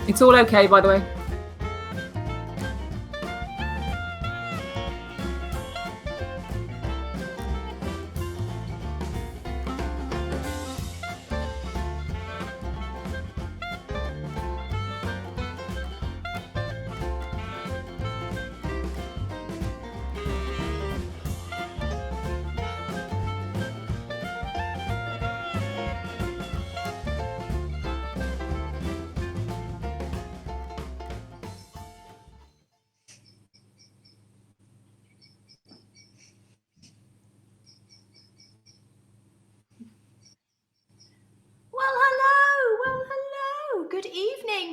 It's all okay, by the way.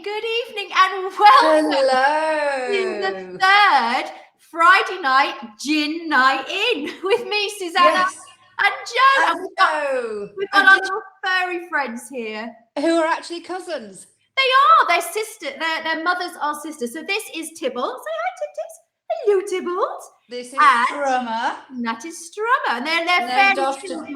Good evening, and welcome Hello to the third Friday night gin night in with me, Susanna, and Joe. And we've got our little furry friends here, who are actually cousins. They are. They're sister. Their mothers are sisters. So this is Tybalt. Say hi, Tibbles. Hello, Tybalt. This is Strummer. And that is Strummer. And they're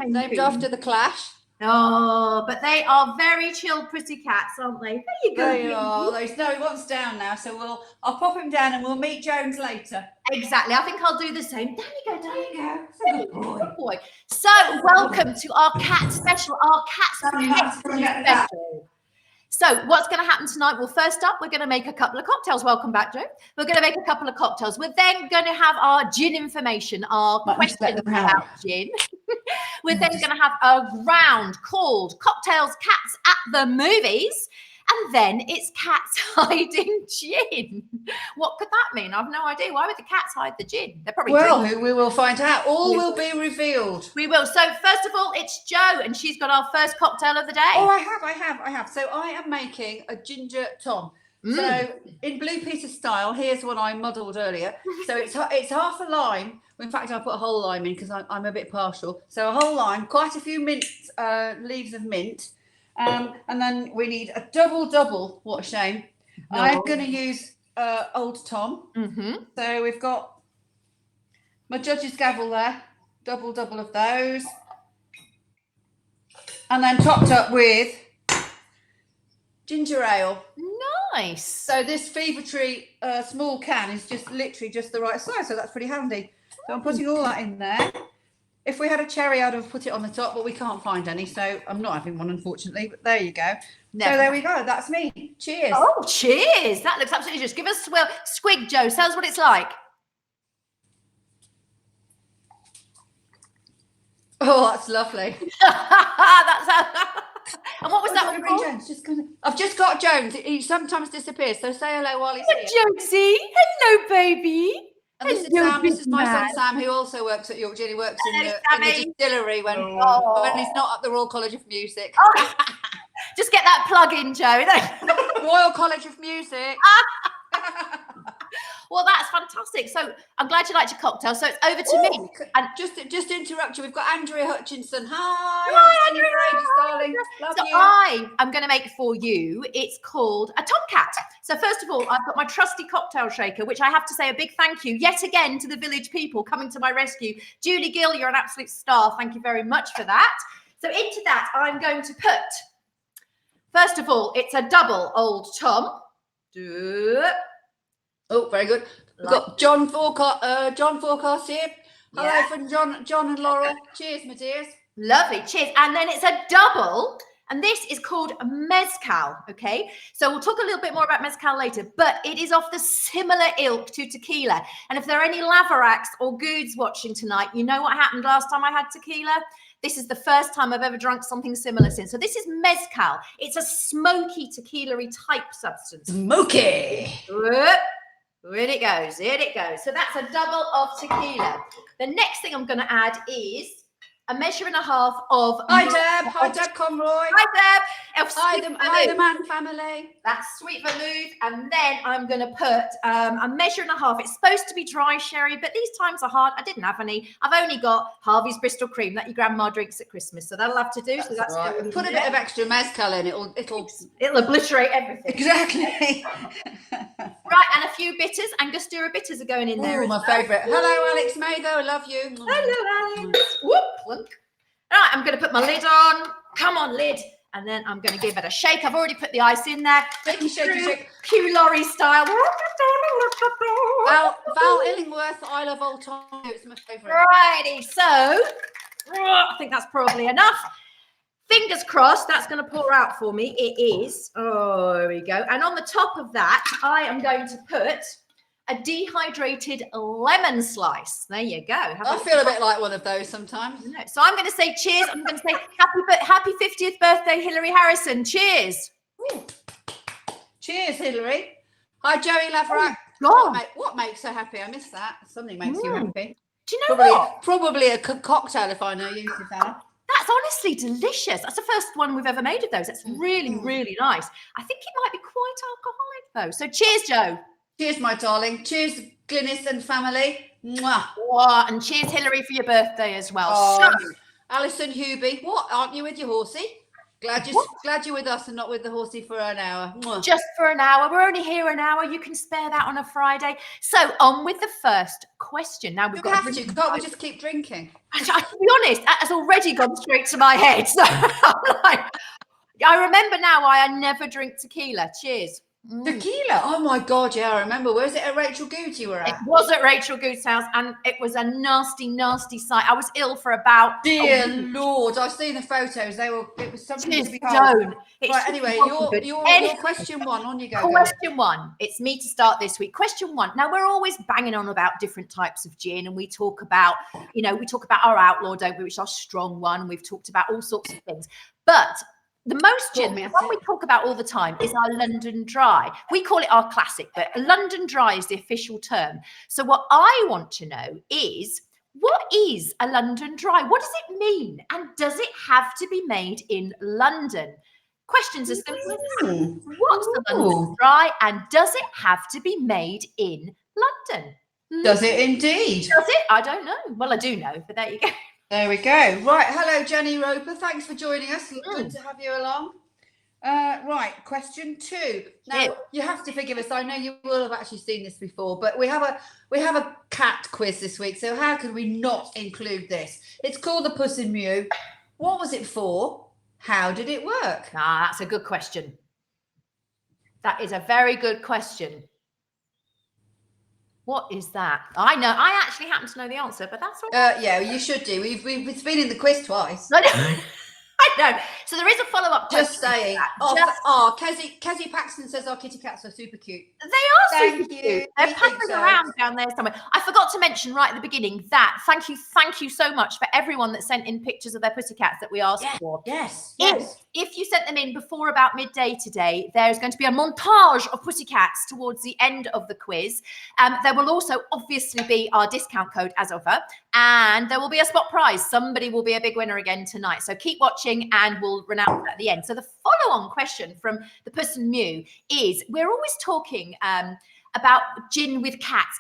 named after the Clash. Oh, but they are very chilled pretty cats, aren't they? There you go. They are. No, he wants down now, so I'll pop him down and we'll meet Jones later. Exactly. I think I'll do the same. There you go. There you go. Good boy. Good boy. So welcome to our cat special, our cat special. So what's going to happen tonight? Well, first up, we're going to make a couple of cocktails. Welcome back, Joe. We're going to make a couple of cocktails. We're then going to have our gin information, our questions about gin. We're then going to have a round called Cocktails Cats at the Movies. And then it's cats hiding gin. What could that mean? I've no idea. Why would the cats hide the gin? They're probably drinking. We will find out. All will be revealed. We will. So first of all, it's Jo, and she's got our first cocktail of the day. Oh, I have. So I am making a ginger tom. So in Blue Peter style, here's what I muddled earlier. So it's half a lime. In fact, I put a whole lime in because I'm a bit partial. So a whole lime, quite a few leaves of mint. And then we need a double. What a shame. No. I'm going to use Old Tom. So we've got my judge's gavel there. Double of those. And then topped up with ginger ale. Nice. So this Fever Tree small can is literally just the right size. So that's pretty handy. So I'm putting all that in there. If we had a cherry, I'd have put it on the top, but we can't find any, so I'm not having one, unfortunately. But there you go. Never. So there we go. That's me. Cheers. Oh, cheers. That looks absolutely just. Give us a squig, Joe. Tell us what it's like. Oh, that's lovely. And what was that one called? I've just got Jones. He sometimes disappears, so say hello while he's here. Jonesy. Hello, baby. And this is Sam. This is my son Sam, who also works at York Gin. He works in the distillery when he's not at the Royal College of Music. Oh. Just get that plug in, Joe. Royal College of Music. Well, that's fantastic. So I'm glad you liked your cocktail. So it's over to me. And just to interrupt you, we've got Andrea Hutchinson. Hi, Andrea. Darling. Love you. I'm going to make for you. It's called a Tomcat. So first of all, I've got my trusty cocktail shaker, which I have to say a big thank you yet again to the village people coming to my rescue. Julie Gill, you're an absolute star. Thank you very much for that. So into that, I'm going to put, first of all, it's a double Old Tom. Oh, very good. We've got John Forecast here. Hello from John and Laurel. Cheers, my dears. Lovely. Cheers. And then it's a double. And this is called mezcal, okay? So we'll talk a little bit more about mezcal later, but it is of the similar ilk to tequila. And if there are any lavaracks or goods watching tonight, you know what happened last time I had tequila? This is the first time I've ever drunk something similar since. So this is mezcal. It's a smoky tequila-y type substance. Smoky. In it goes. So that's a double of tequila. The next thing I'm going to add is a measure and a half of... Hi, Deb Conroy. Hi, Deb. Hi, the Man family. That's sweet vermouth. And then I'm going to put a measure and a half. It's supposed to be dry sherry, but these times are hard. I didn't have any. I've only got Harvey's Bristol Cream that your grandma drinks at Christmas. So that'll have to do. That's right. Put a bit of extra mezcal in. It'll obliterate everything. Exactly. Right, and a few bitters. Angostura bitters are going in there. Oh, my favourite. Hello, Alex Matho. I love you. Hello, Alex. Whoop. All right, I'm going to put my lid on. Come on, lid. And then I'm going to give it a shake. I've already put the ice in there. Shake. Q Laurie style. Val Illingworth, I love old time. It's my favourite. Righty, so I think that's probably enough. Fingers crossed that's going to pour out for me. It is. Oh, there we go. And on the top of that, I am going to put a dehydrated lemon slice. There you go. I feel a bit like one of those sometimes. So I'm going to say cheers. I'm going to say happy 50th birthday, Hilary Harrison. Cheers. Ooh. Cheers, Hilary. Hi, Joey Laverack. Oh, what makes her happy? I missed that. Something makes you happy. Do you know what? Probably a cocktail if I know you, Susanna. That's honestly delicious. That's the first one we've ever made of those. It's really, really nice. I think it might be quite alcoholic though. So cheers, Joe. Cheers, my darling. Cheers, Glynis and family. Mwah. Oh, and cheers, Hilary, for your birthday as well. Oh, so, Alison Hubie, what? Aren't you with your horsey? Glad you're with us and not with the horsey for an hour. Mwah. Just for an hour. We're only here an hour. You can spare that on a Friday. So on with the first question. Now we've got. Can't we just keep drinking? To be honest, that has already gone straight to my head. So I remember now why I never drink tequila. Cheers. Tequila? Oh my God, yeah, I remember. Where was it at Rachel Goode you were at? It was at Rachel Goode's house and it was a nasty, nasty sight. I was ill for about... Dear Lord, I've seen the photos. It was something to behold. Right, anyway, your question one, on you go. Question one. It's me to start this week. Question one. Now, we're always banging on about different types of gin and we talk about, our outlaw, don't we, which is our strong one. And we've talked about all sorts of things. But... the most gin, the one we talk about all the time, is our London Dry. We call it our classic, but London Dry is the official term. So what I want to know is, what is a London Dry? What does it mean? And does it have to be made in London? Questions as simple as that. What's the London Dry? And does it have to be made in London? Does it indeed? Does it? I don't know. Well, I do know, but there you go. There we go. Right. Hello, Jenny Roper. Thanks for joining us. Good to have you along. Right. Question two. Now, you have to forgive us. I know you will have actually seen this before, but we have a cat quiz this week. So how could we not include this? It's called the Puss in Mew. What was it for? How did it work? That's a good question. That is a very good question. What is that? I know. I actually happen to know the answer, but that's all right. Yeah, you should do. We've been in the quiz twice. I know. So there is a follow-up question. Just saying. Kezzy Paxton says our kitty cats are super cute. They are super cute. They're puttering around down there somewhere. I forgot to mention right at the beginning that thank you so much for everyone that sent in pictures of their pussycats that we asked for. Yes. If you sent them in before about midday today, there's going to be a montage of pussycats towards the end of the quiz. There will also obviously be our discount code as ever, and there will be a spot prize. Somebody will be a big winner again tonight. So keep watching and we'll announce at the end. So the follow-on question from the Puss and Mew is, we're always talking about gin with cats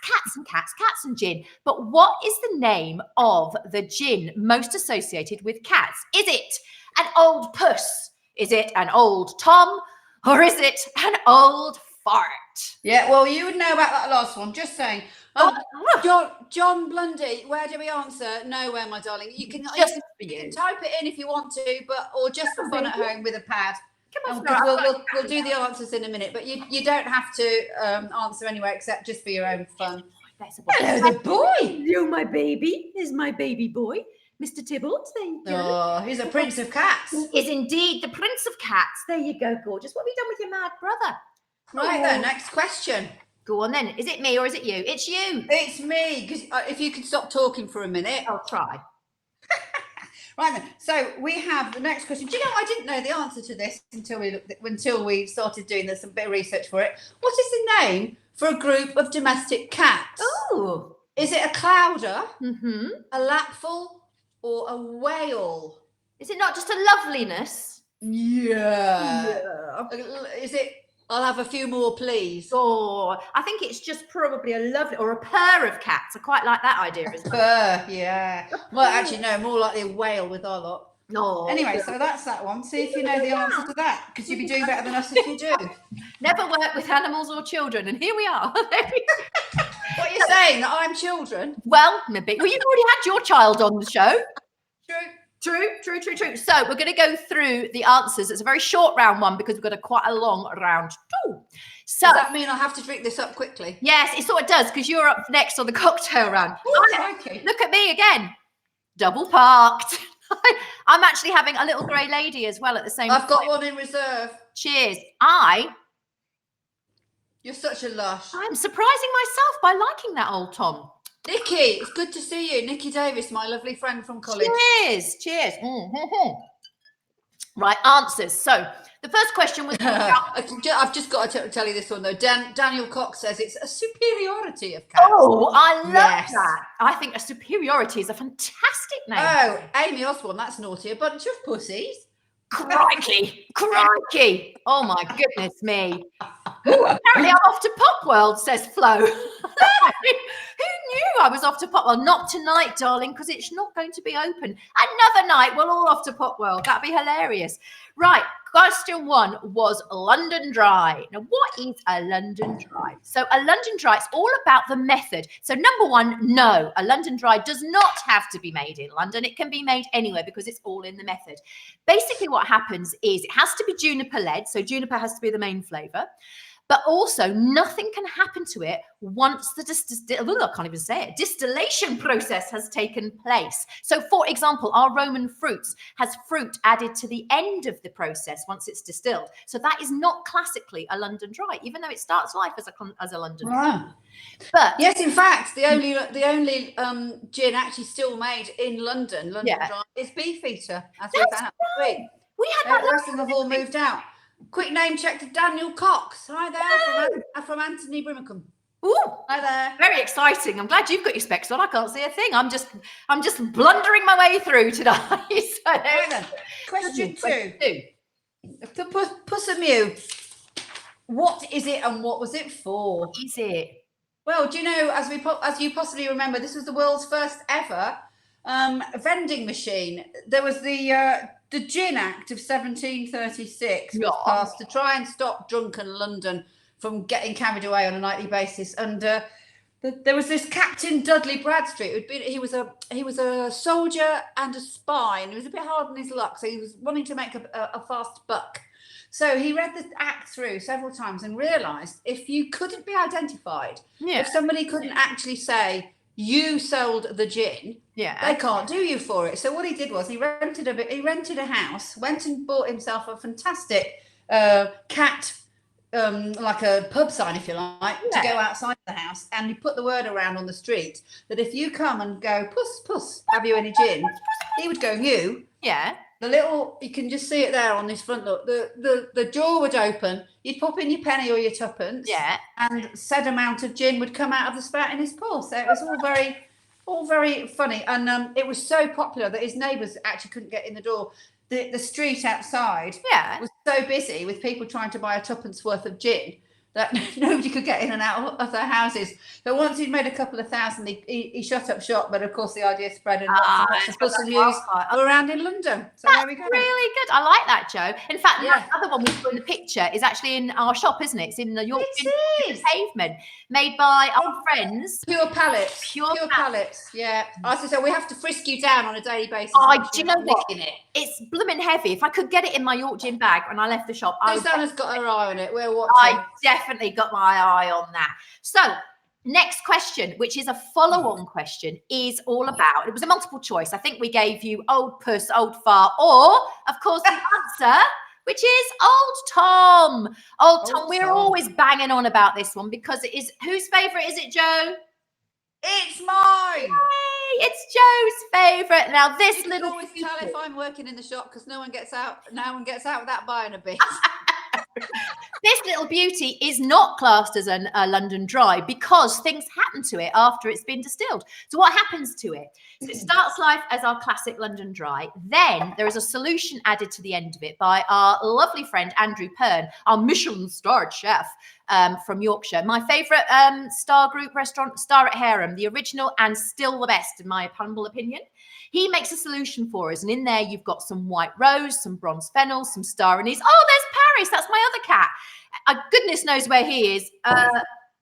and gin. But what is the name of the gin most associated with cats? Is it an old puss? Is it an old Tom? Or is it an old fart? Yeah, well, you would know about that last one. Just saying. John Blundy, where do we answer? Nowhere, my darling. You can type it in if you want to, or just for fun at home with a pad. We'll do the answers in a minute, but you don't have to answer anywhere except just for your own fun. Hello, the boy. Hello, my baby. Here's my baby boy, Mr. Tybalt. There you go. Oh, he's a prince of cats. He is indeed the prince of cats. There you go, gorgeous. What have you done with your mad brother? Right then, next question. Go on then. Is it me or is it you? It's you. It's me. Because if you could stop talking for a minute. I'll try. Right then. So we have the next question. Do you know, I didn't know the answer to this until we started doing some bit of research for it. What is the name for a group of domestic cats? Oh. Is it a clowder, a lapful, or a whale? Is it not just a loveliness? Yeah. Is it? I'll have a few more, please. Oh, I think it's just probably a lovely, or a pair of cats. I quite like that idea as well. Purr, yeah. Well, actually, no, more likely a whale with our lot. No. Anyway, so that's that one. See if you know the answer to that, because you'd be doing better than us if you do. Never work with animals or children, and here we are. What are you saying? That I'm children? Well, you've already had your child on the show. True. So we're going to go through the answers. It's a very short round one because we've got quite a long round two. So does that mean I have to drink this up quickly? Yes, it sort of does, because you're up next on the cocktail round. Okay. Look at me again. Double parked. I'm actually having a little grey lady as well at the same time. I've got one in reserve. Cheers. You're such a lush. I'm surprising myself by liking that old Tom. Nikki, it's good to see you. Nikki Davis, my lovely friend from college. Cheers. Right, answers. So the first question was I've just got to tell you this one though. Daniel Cox says it's a superiority of cats. Oh, I love that. I think a superiority is a fantastic name. Oh, Amy Osborne, that's naughty. A bunch of pussies. Crikey. Oh my goodness me. Ooh, apparently I'm off to Pop World, says Flo. Who knew I was off to Pop World? Not tonight, darling, because it's not going to be open. Another night, we're all off to Pop World. That'd be hilarious. Right, question one was London Dry. Now, what is a London Dry? So a London Dry, it's all about the method. So number one, no, a London Dry does not have to be made in London. It can be made anywhere because it's all in the method. Basically, what happens is it has to be juniper led. So juniper has to be the main flavour. But also, nothing can happen to it once the distillation process has taken place. So, for example, our Roman fruits has fruit added to the end of the process once it's distilled. So that is not classically a London Dry, even though it starts life as a London Dry. But yes, in fact, the only gin actually still made in London Dry, is Beefeater. As we found out this week. We had the rest of them have all moved out. Quick name check to Daniel Cox. Hi there, from Anthony Brimacombe. Ooh, hi there. Very exciting. I'm glad you've got your specs on. I can't see a thing. I'm just blundering my way through today. So, right then. Question two. To Puss and Mew, what is it and what was it for? What is it? Well, do you know, as you possibly remember, this was the world's first ever vending machine. There was the Gin Act of 1736 was passed to try and stop drunken London from getting carried away on a nightly basis. And there was this Captain Dudley Bradstreet. He was a soldier and a spy, and he was a bit hard on his luck. So he was wanting to make a fast buck. So he read the act through several times and realised if you couldn't be identified, if somebody couldn't actually say you sold the gin, they can't do you for it. So what he did was he rented a house, went and bought himself a fantastic cat, like a pub sign, if you like, to go outside the house, and he put the word around on the street that if you come and go, puss, puss, have you any gin? He would go, you. Yeah. You can just see it there on this front look. The jaw would open. You'd pop in your penny or your tuppence. Yeah. And said amount of gin would come out of the spout in his paw. So it was all very funny. And it was so popular that his neighbours actually couldn't get in the door. The street outside was so busy with people trying to buy a tuppence worth of gin that nobody could get in and out of their houses. But once he'd made a couple of thousand, he shut up shop. But of course, the idea spread, and lots of Puss and Mews around in London. So That's there we go. Really good. I like that, Joe. In fact, the other one we saw in the picture is actually in our shop, isn't it? It's in the Yorkshire Pavement, made by our friends. Pure Palates. Pure Palates. Yeah. As I said, we have to frisk you down on a daily basis. Do you know what? It's blooming heavy. If I could get it in my York gin bag when I left the shop, Susanna's got her eye on it. We're watching. I definitely got my eye on that. So next question, which is a follow-on question, is all about, it was a multiple choice. I think we gave you old puss, old fart, or of course the answer, which is old Tom. Old Tom. We're always banging on about this one because it is, whose favourite is it, Joe? It's mine. Yay, it's Joe's favourite. Now this you little, can always tell if I'm working in the shop because no one gets out without buying a bit. This little beauty is not classed as a London Dry because things happen to it after it's been distilled. So what happens to it? So it starts life as our classic London Dry. Then there is a solution added to the end of it by our lovely friend Andrew Pern, our Michelin-starred chef from Yorkshire. My favourite star group restaurant, Star at Harem, the original and still the best in my humble opinion. He makes a solution for us, and in there you've got some white rose, some bronze fennel, some star anise. Oh, there's Paris. That's my other cat. Goodness knows where he is.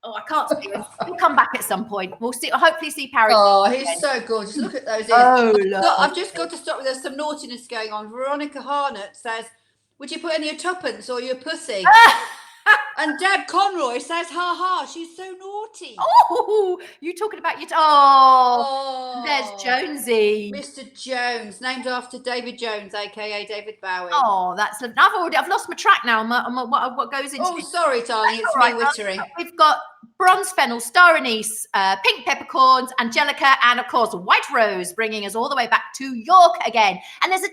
Oh, I can't see him. He'll come back at some point. We'll see. Hopefully, see Parry. Oh, he's so gorgeous. Look at those ears. Oh, I've just got to stop. There's some naughtiness going on. Veronica Harnett says, "Would you put in your tuppence or your pussy?" And Deb Conroy says, "Ha ha, she's so naughty." Oh, you talking about your? Oh, there's Jonesy. Mr. Jones, named after David Jones, aka David Bowie. Oh, that's. I've lost my track now. What goes into? Oh, sorry, darling. It's me wittering. We've got bronze fennel, star anise, pink peppercorns, angelica, and of course white rose, bringing us all the way back to York again. And there's a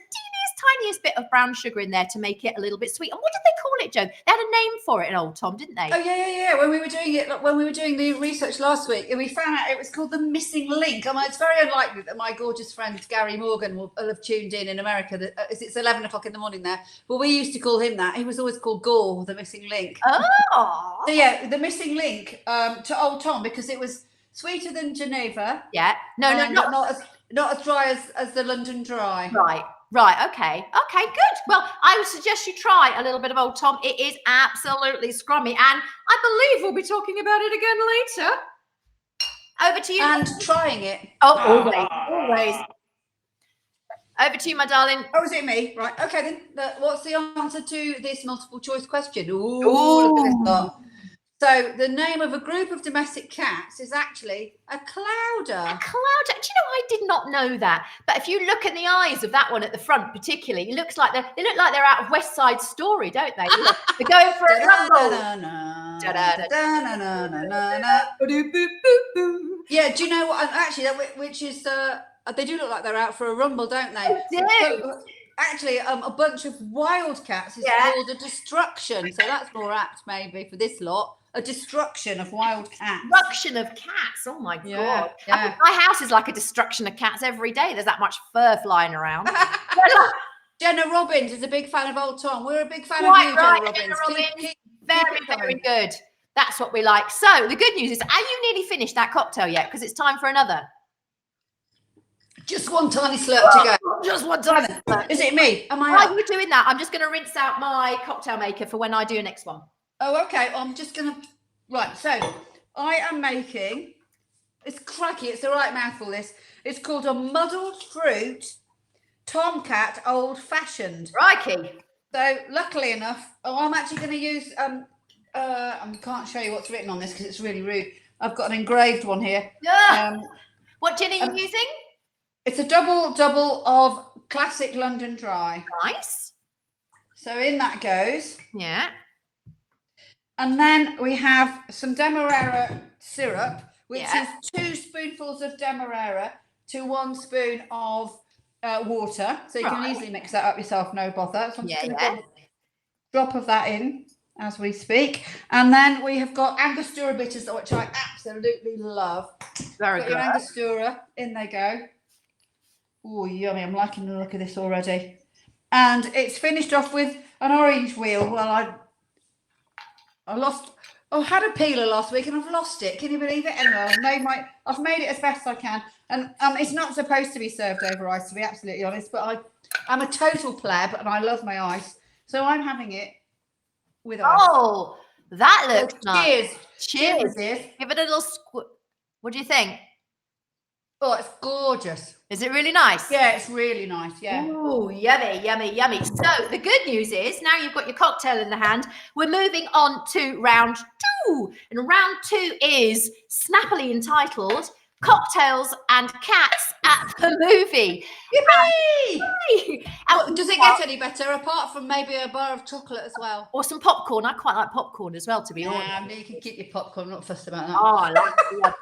tiniest bit of brown sugar in there to make it a little bit sweet. And what did they call it, Joe? They had a name for it in Old Tom, didn't they? Oh yeah. When we were doing the research last week, we found out it was called the missing link. I mean, it's very unlikely that my gorgeous friend Gary Morgan will have tuned in America. It's 11 o'clock in the morning there. But we used to call him that. He was always called Gore, the missing link. Oh. So yeah, the missing link to Old Tom, because it was sweeter than Geneva. Yeah. No, not as dry as the London Dry. Right. Okay, good. Well, I would suggest you try a little bit of Old Tom. It is absolutely scrummy. And I believe we'll be talking about it again later. Over to you. And trying it. Oh, always. Over to you, my darling. Oh, is it me? Right. Okay, then. What's the answer to this multiple choice question? Ooh. Look at this lot. So the name of a group of domestic cats is actually a clouder. A clouder. Do you know, I did not know that. But if you look in the eyes of that one at the front, particularly, it looks like they look like they're out of West Side Story, don't they? They're going for a rumble. Yeah. Do you know what? Actually, which is they do look like they're out for a rumble, don't they? They do. So, actually, a bunch of wildcats is called a destruction. So that's more apt, maybe, for this lot. A destruction of wild cats. Destruction of cats. Oh my God. Yeah. My house is like a destruction of cats every day. There's that much fur flying around. Jenna Robbins is a big fan of Old Tom. We're a big fan of you, Jenna Robbins. Very good. That's what we like. So the good news is, are you nearly finished that cocktail yet? Because it's time for another. Just one tiny slurp to go. Just one tiny slurp. Is it me? Am I? While you're doing that, I'm just going to rinse out my cocktail maker for when I do the next one. Oh, okay. I'm just going to... Right, so I am making... It's cracky. It's the right mouthful, this. It's called a muddled fruit Tomcat old fashioned. Crikey. So luckily enough, I'm actually going to use... I can't show you what's written on this because it's really rude. I've got an engraved one here. What gin are you using? It's a double of classic London Dry. Nice. So in that goes. Yeah. And then we have some Demerara syrup, which is 2 spoonfuls of Demerara to 1 spoon of water. So you can easily mix that up yourself, no bother. So I'm just going to put a drop of that in as we speak. And then we have got Angostura bitters, which I absolutely love. Very good. Your Angostura, in they go. Oh, yummy. I'm liking the look of this already. And it's finished off with an orange wheel. Well, I had a peeler last week and I've lost it. Can you believe it? Anyway, I've made it as best I can. And it's not supposed to be served over ice, to be absolutely honest, but I'm a total pleb and I love my ice. So I'm having it with ice. Oh, that looks nice. Cheers. Give it a little What do you think? Oh, it's gorgeous. Is it really nice? Yeah, it's really nice. Yeah. Ooh, yummy. So the good news is now you've got your cocktail in the hand. We're moving on to round 2. And round 2 is snappily entitled Cocktails and Cats at the Movie. Yippee! Does it get any better apart from maybe a bar of chocolate as well? Or some popcorn. I quite like popcorn as well, to be honest. Yeah, you can keep your popcorn. I'm not fussed about that. Oh, I like it.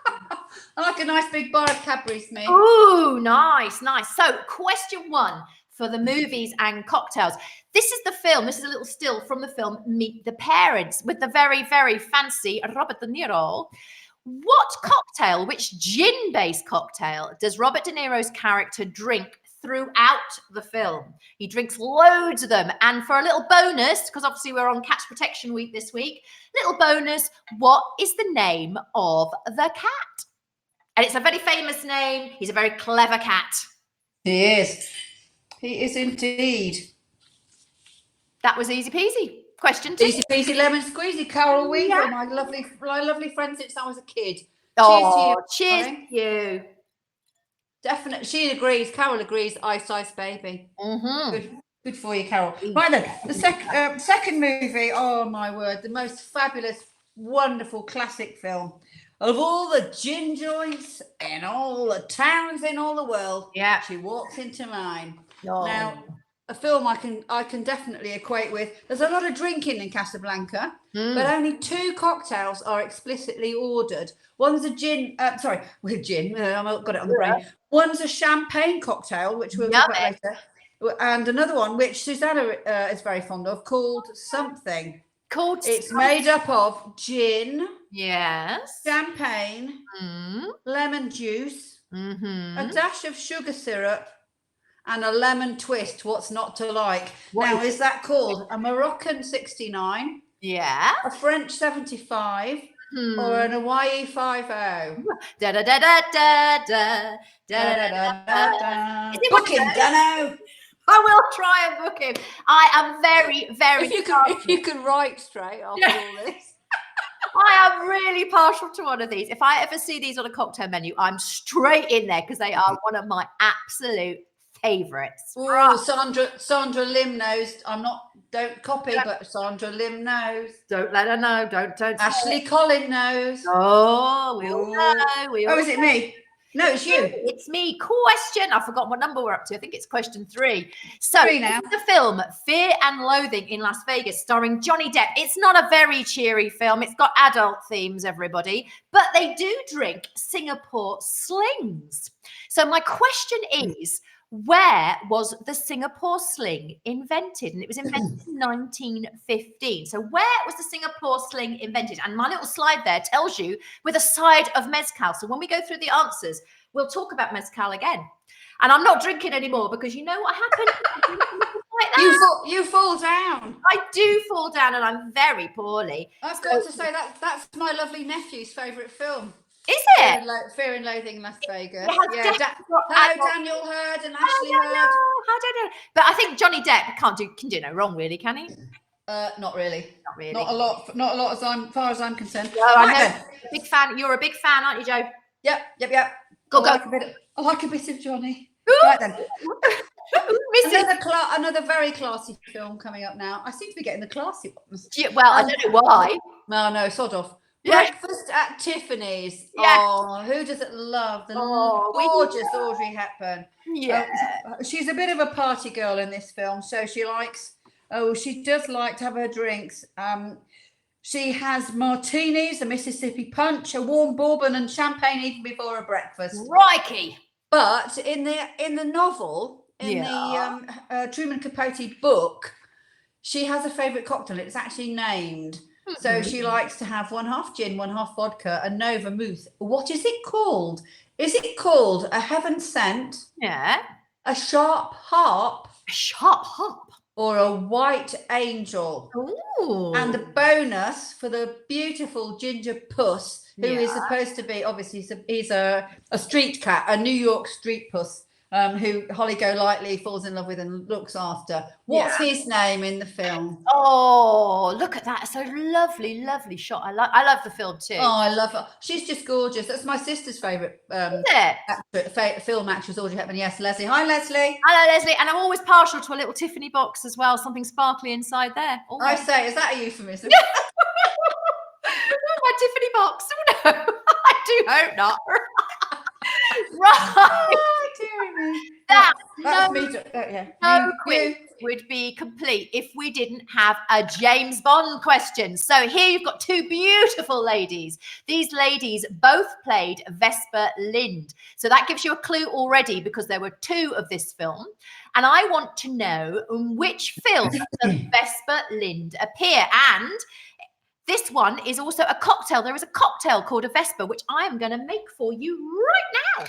I like a nice big bar of Cadbury's, me. Ooh, nice. So question 1 for the movies and cocktails. This is the film. This is a little still from the film Meet the Parents with the very, very fancy Robert De Niro. What cocktail, which gin-based cocktail, does Robert De Niro's character drink throughout the film? He drinks loads of them. And for a little bonus, because obviously we're on Catch Protection Week this week, little bonus, what is the name of the cat? And it's a very famous name. He's a very clever cat. He is. He is indeed. That was easy peasy. Question 2. Easy peasy lemon squeezy. Carol Weaver, my lovely friend since I was a kid. Oh, cheers to you. Definitely, she agrees. Carol agrees. Ice baby. Good for you, Carol. Right then, the second movie. Oh my word, the most fabulous, wonderful classic film of all the gin joints in all the towns in all the world. Yeah, she walks into mine. Oh. Now, a film I can definitely equate with. There's a lot of drinking in Casablanca, but only 2 cocktails are explicitly ordered. One's a gin. With gin. I've got it on the brain. One's a champagne cocktail, which we'll talk about later, and another one which Susanna is very fond of, called something. It's made up of gin. Yes. Champagne. Lemon juice. A dash of sugar syrup. And a lemon twist. What's not to like? Now, is that called a Moroccan 69? Yeah. A French 75? Or an Hawaii 50? Da da da da da da da da da. Book him, Dano. I will try and book him. I am very, very. If you can write straight after all this. I am really partial to one of these. If I ever see these on a cocktail menu, I'm straight in there because they are one of my absolute favorites. Oh, Sandra Lim knows. Don't copy, but Sandra Lim knows. Don't let her know. Don't. Ashley Collin knows. Oh, we all know. Is it me? No, it's you. It's me. Question. I forgot what number we're up to. I think it's question 3. So, 3 now. The film Fear and Loathing in Las Vegas, starring Johnny Depp. It's not a very cheery film. It's got adult themes, everybody, but they do drink Singapore slings. So, my question is, where was the Singapore Sling invented? And it was invented in 1915. So where was the Singapore Sling invented? And my little slide there tells you with a side of mezcal. So when we go through the answers, we'll talk about mezcal again. And I'm not drinking anymore because you know what happened? Like that. You fall down. I do fall down and I'm very poorly. I've got to say that's my lovely nephew's favourite film. Is it? Fear and Loathing in Las Vegas. Yeah, Daniel Hurd and Ashley Hurd. I don't know. But I think Johnny Depp can do no wrong, really, can he? Not really. Not really. Not a lot as far as I'm concerned. No, I know. Big fan. You're a big fan, aren't you, Joe? Yep. Go. I like a bit of Johnny. Right then. Another very classy film coming up now. I seem to be getting the classy ones. Well, I don't know why. No, sod off. Breakfast at Tiffany's. Yeah. Oh, who doesn't love the gorgeous Audrey Hepburn? Yeah. She's a bit of a party girl in this film, so she does like to have her drinks. She has martinis, a Mississippi punch, a warm bourbon, and champagne even before her breakfast. Crikey! But in the novel, the Truman Capote book, she has a favourite cocktail. It's actually named. So she likes to have 1/2 gin, 1/2 vodka, and no vermouth. What is it called? Is it called a heaven sent? Yeah. A sharp harp? A sharp harp? Or a white angel? Ooh. And the bonus for the beautiful ginger puss, who is supposed to be, obviously, he's a street cat, a New York street puss. Who Holly Golightly falls in love with and looks after. What's his name in the film? Oh, look at that. It's a lovely, lovely shot. I love the film too. Oh, I love her. She's just gorgeous. That's my sister's favourite film actress, Audrey Hepburn. Yes, Leslie. Hi, Leslie. Hello, Leslie. And I'm always partial to a little Tiffany box as well. Something sparkly inside there. Always. I say, is that a euphemism? My Tiffany box. No, I do hope not. Right. No quiz would be complete if we didn't have a James Bond question. So here you've got 2 beautiful ladies. These ladies both played Vesper Lynd. So that gives you a clue already because there were 2 of this film. And I want to know in which film does Vesper Lynd appear. And this one is also a cocktail. There is a cocktail called a Vesper, which I am going to make for you right now.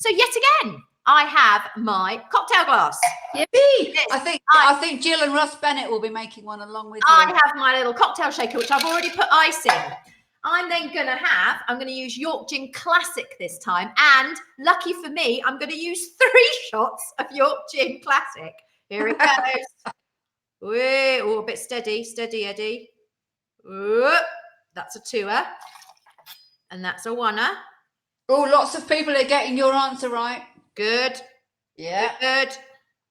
So yet again, I have my cocktail glass. Yippee! I think Jill and Russ Bennett will be making one along with you. I have my little cocktail shaker, which I've already put ice in. I'm going to use York Gin Classic this time. And lucky for me, I'm going to use 3 shots of York Gin Classic. Here it goes. Oh, a bit steady, Eddie. Whoop. That's a 2er. And that's a 1er. Oh, lots of people are getting your answer right. Good. Yeah. Good.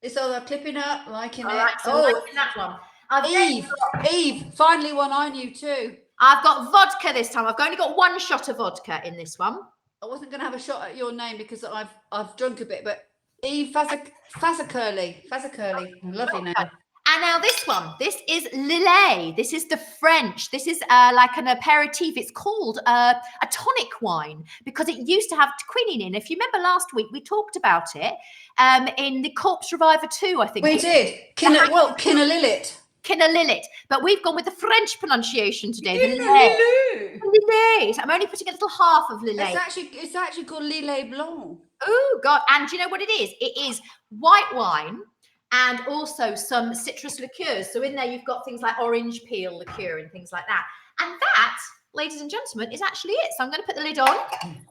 It's all they're clipping up, liking it. Right, so liking that one. Eve, finally one I knew too. I've got vodka this time. I've only got 1 shot of vodka in this one. I wasn't going to have a shot at your name because I've drunk a bit, but Eve Fazzacurly. Lovely name. And now this one, this is Lillet. This is the French. This is like an aperitif. It's called a tonic wine because it used to have quinine in. If you remember last week, we talked about it in the Corpse Reviver 2, I think. We did. Kinalillet. Kinalillet. But we've gone with the French pronunciation today. Lillet. Lillet. I'm only putting a little half of Lillet. It's actually called Lillet Blanc. Oh, God. And do you know what it is? It is white wine and also some citrus liqueurs. So in there, you've got things like orange peel liqueur and things like that. And that, ladies and gentlemen, is actually it. So I'm going to put the lid on.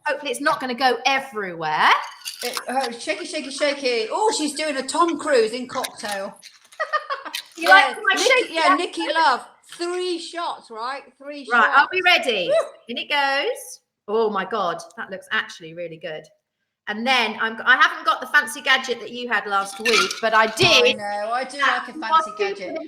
Hopefully it's not going to go everywhere. Shaky, shaky, shaky. Oh, she's doing a Tom Cruise in cocktail. You like my shaky? Yeah, Nikki Love. 3 shots, right? 3 shots. Right, are we ready? In it goes. Oh my God, that looks actually really good. And then I haven't got the fancy gadget that you had last week, but I did. I know, I do like a fancy gadget.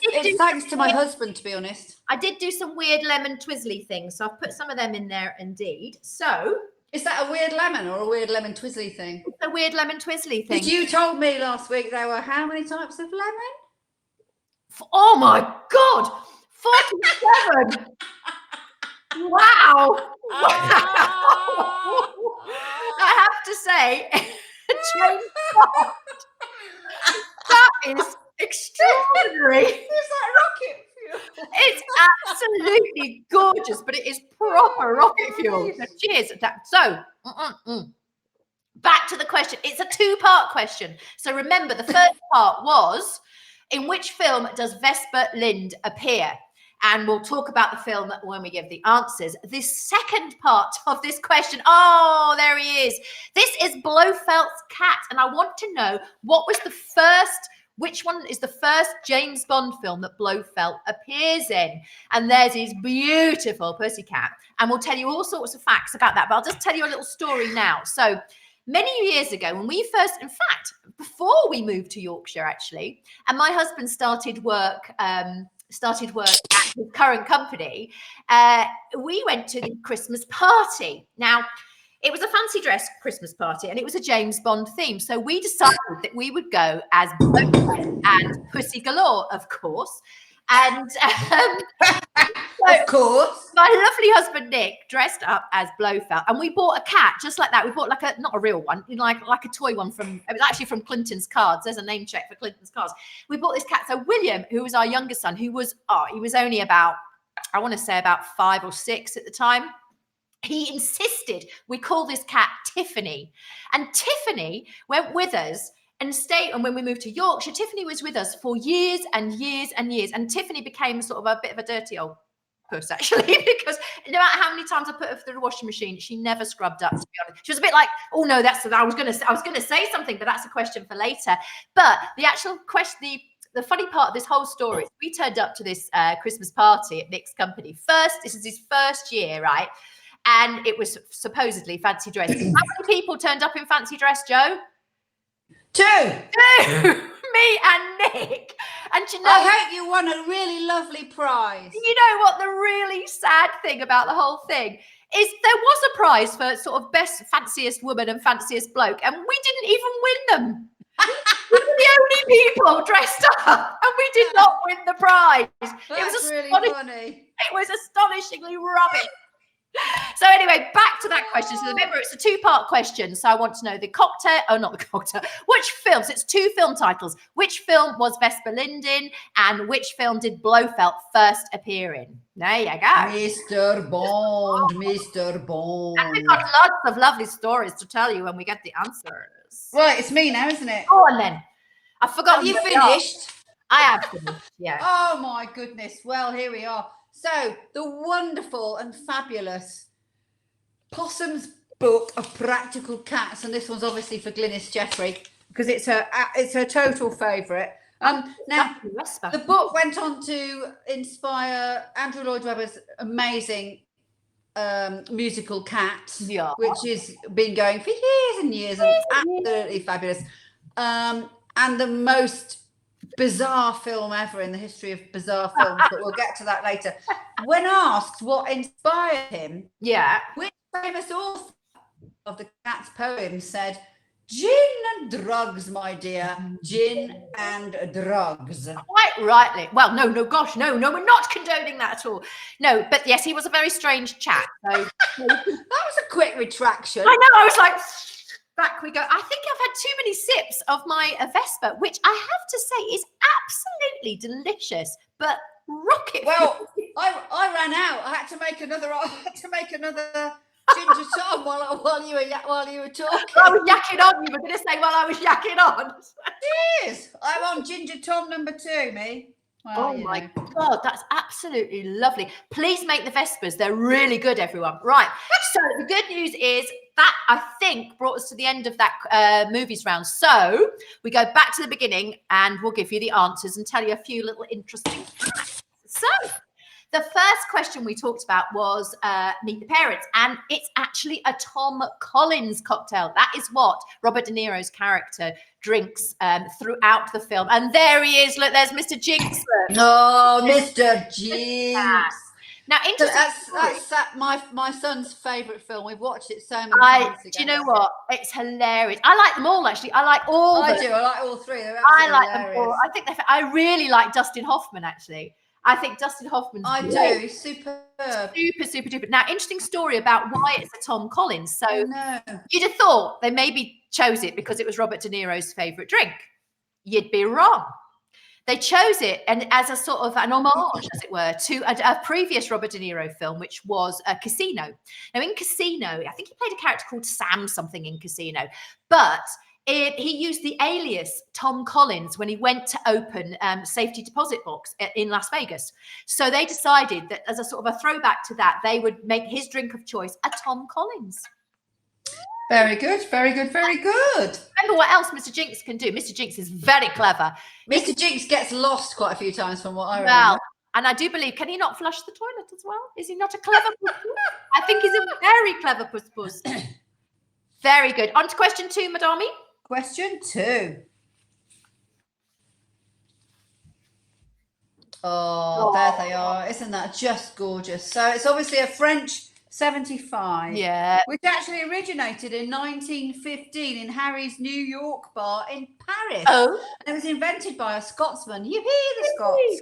It's thanks to my husband, to be honest. I did do some weird lemon twizzly things, so I've put some of them in there indeed. So, is that a weird lemon or a weird lemon twizzly thing? It's a weird lemon twizzly thing. You told me last week there were how many types of lemon? Oh my God, 47! Wow! I have to say, that is extraordinary. It's like rocket fuel. It's absolutely gorgeous, but it is proper rocket fuel. So cheers. So, back to the question. It's a 2-part question. So remember, the first part was, in which film does Vesper Lynd appear? And we'll talk about the film when we give the answers. The second part of this question, oh, there he is. This is Blofeld's cat. And I want to know which one is the first James Bond film that Blofeld appears in? And there's his beautiful pussycat. And we'll tell you all sorts of facts about that. But I'll just tell you a little story now. So many years ago, when we first, in fact, before we moved to Yorkshire, actually, and my husband started work at his current company, we went to the Christmas party. Now, it was a fancy dress Christmas party and it was a James Bond theme. So we decided that we would go as Blofeld and Pussy Galore, of course. And of course, my lovely husband Nick dressed up as Blofeld, and we bought a cat just like that. We bought not a real one, like a toy one it was actually from Clinton's Cards. There's a name check for Clinton's Cards. We bought this cat. So William, who was our youngest son, he was only about, I want to say about 5 or 6 at the time. He insisted we call this cat Tiffany, and Tiffany went with us. And when we moved to Yorkshire, Tiffany was with us for years and years and years. And Tiffany became sort of a bit of a dirty old puss, actually, because no matter how many times I put her through the washing machine, she never scrubbed up, to be honest. She was a bit like, oh no, I was gonna say something, but that's a question for later. But the actual question, the funny part of this whole story is we turned up to this Christmas party at Nick's company. This is his first year, right? And it was supposedly fancy dress. How many people turned up in fancy dress, Joe? 2. Me and Nick. And you know, I hope you won a really lovely prize. You know what the really sad thing about the whole thing is? There was a prize for sort of best fanciest woman and fanciest bloke, and we didn't even win them. We were the only people dressed up, and we did not win the prize. That's really funny. It was astonishingly rubbish. So anyway, back to that question. So remember, it's a 2-part question. So I want to know which films, it's 2 film titles. Which film was Vesper Lynd in, and which film did Blofeld first appear in? There you go. Mr. Bond, Mr. Bond. And we've got lots of lovely stories to tell you when we get the answers. Right, it's me now, isn't it? Go on then. I forgot. Have you finished? I have finished, yeah. Oh my goodness. Well, here we are. So, the wonderful and fabulous Possum's Book of Practical Cats, and this one's obviously for Glynis Jeffrey because it's her total favourite. Now, the book went on to inspire Andrew Lloyd Webber's amazing musical Cats, which has been going for years and years and absolutely fabulous. And the most bizarre film ever in the history of bizarre films, but we'll get to that later. When asked what inspired him, which famous author of the Cats poem said, "Gin and drugs, my dear, gin and drugs." Quite rightly. Well, no, we're not condoning that at all. No, but yes, he was a very strange chap. So that was a quick retraction. I know. I was like, back we go. I think I've had too many sips of my Vespa, which I have to say is absolutely delicious, but rocket. Well, I ran out. I had to make another. Ginger Tom while you were talking. I was yakking on. You were going to say while I was yakking on. Cheers! I'm on Ginger Tom number 2, me. Well, oh my God, that's absolutely lovely. Please make the Vespas. They're really good, everyone. Right. So the good news is that I think brought us to the end of that movies round. So we go back to the beginning and we'll give you the answers and tell you a few little interesting facts. So the first question we talked about was Meet the Parents, and it's actually a Tom Collins cocktail. That is what Robert De Niro's character drinks throughout the film. And there he is. Look, there's Mr. Jinx. Oh, Mr. Jinx. Now, that's my son's favourite film. We've watched it so many times together. Do you know what? It's hilarious. I like them all, actually. I like all. I like all three. They're I like hilarious. them all. I think I really like Dustin Hoffman, actually. I think Dustin Hoffman's great. Do. Superb. Super duper. Now, interesting story about why it's a Tom Collins. So you'd have thought they maybe chose it because it was Robert De Niro's favourite drink. You'd be wrong. They chose it and as a sort of an homage, as it were, to a previous Robert De Niro film, which was Casino. Now, in Casino, I think he played a character called Sam something in Casino, but he used the alias Tom Collins when he went to open Safety Deposit Box in Las Vegas. So they decided that as a sort of a throwback to that, they would make his drink of choice a Tom Collins. Very good, very good, very good. Remember what else Mr. Jinx can do? Mr. Jinx is very clever. Mr. Jinx gets lost quite a few times from what I remember. And I do believe, can he not flush the toilet as well? Is he not a clever puss? I think he's a very clever puss. Very good. On to question 2, Madame. Question 2. Oh, there they are. Isn't that just gorgeous? So it's obviously a French 75. Yeah. Which actually originated in 1915 in Harry's New York bar in Paris. Oh. And it was invented by a Scotsman. You hear the Scots.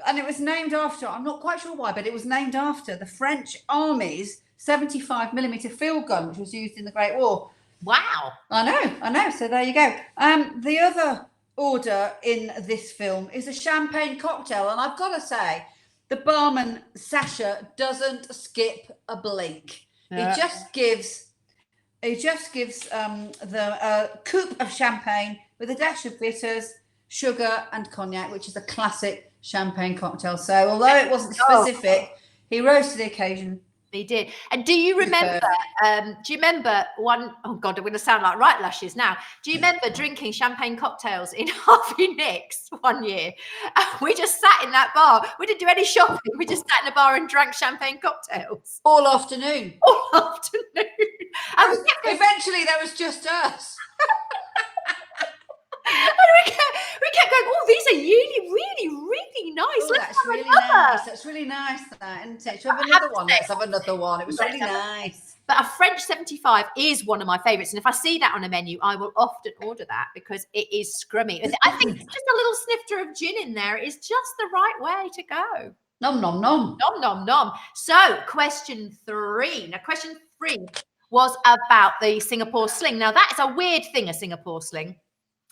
And it was named after, I'm not quite sure why, but it was named after the French Army's 75mm field gun, which was used in the Great War. Wow. I know. So there you go. The other order in this film is a champagne cocktail. And I've got to say, the barman, Sasha, doesn't skip a blink. He just gives the coupe of champagne with a dash of bitters, sugar and cognac, which is a classic champagne cocktail. So although it wasn't specific, he rose to the occasion. He did. And do you remember one, oh God, I'm going to sound like right lashes now. Do you remember drinking champagne cocktails in Harvey Nicks one year? We just sat in that bar. We didn't do any shopping. We just sat in a bar and drank champagne cocktails. All afternoon. And eventually there was just us. And we kept going, oh, these are really nice. That's really nice. That's really nice, that, isn't it? Should we have another one? Let's have another one. It was really nice. But a French 75 is one of my favourites. And if I see that on a menu, I will often order that because it is scrummy. I think just a little snifter of gin in there is just the right way to go. Nom, nom, nom. Nom, nom, nom. So question 3. Now, question 3 was about the Singapore Sling. Now, that is a weird thing, a Singapore Sling.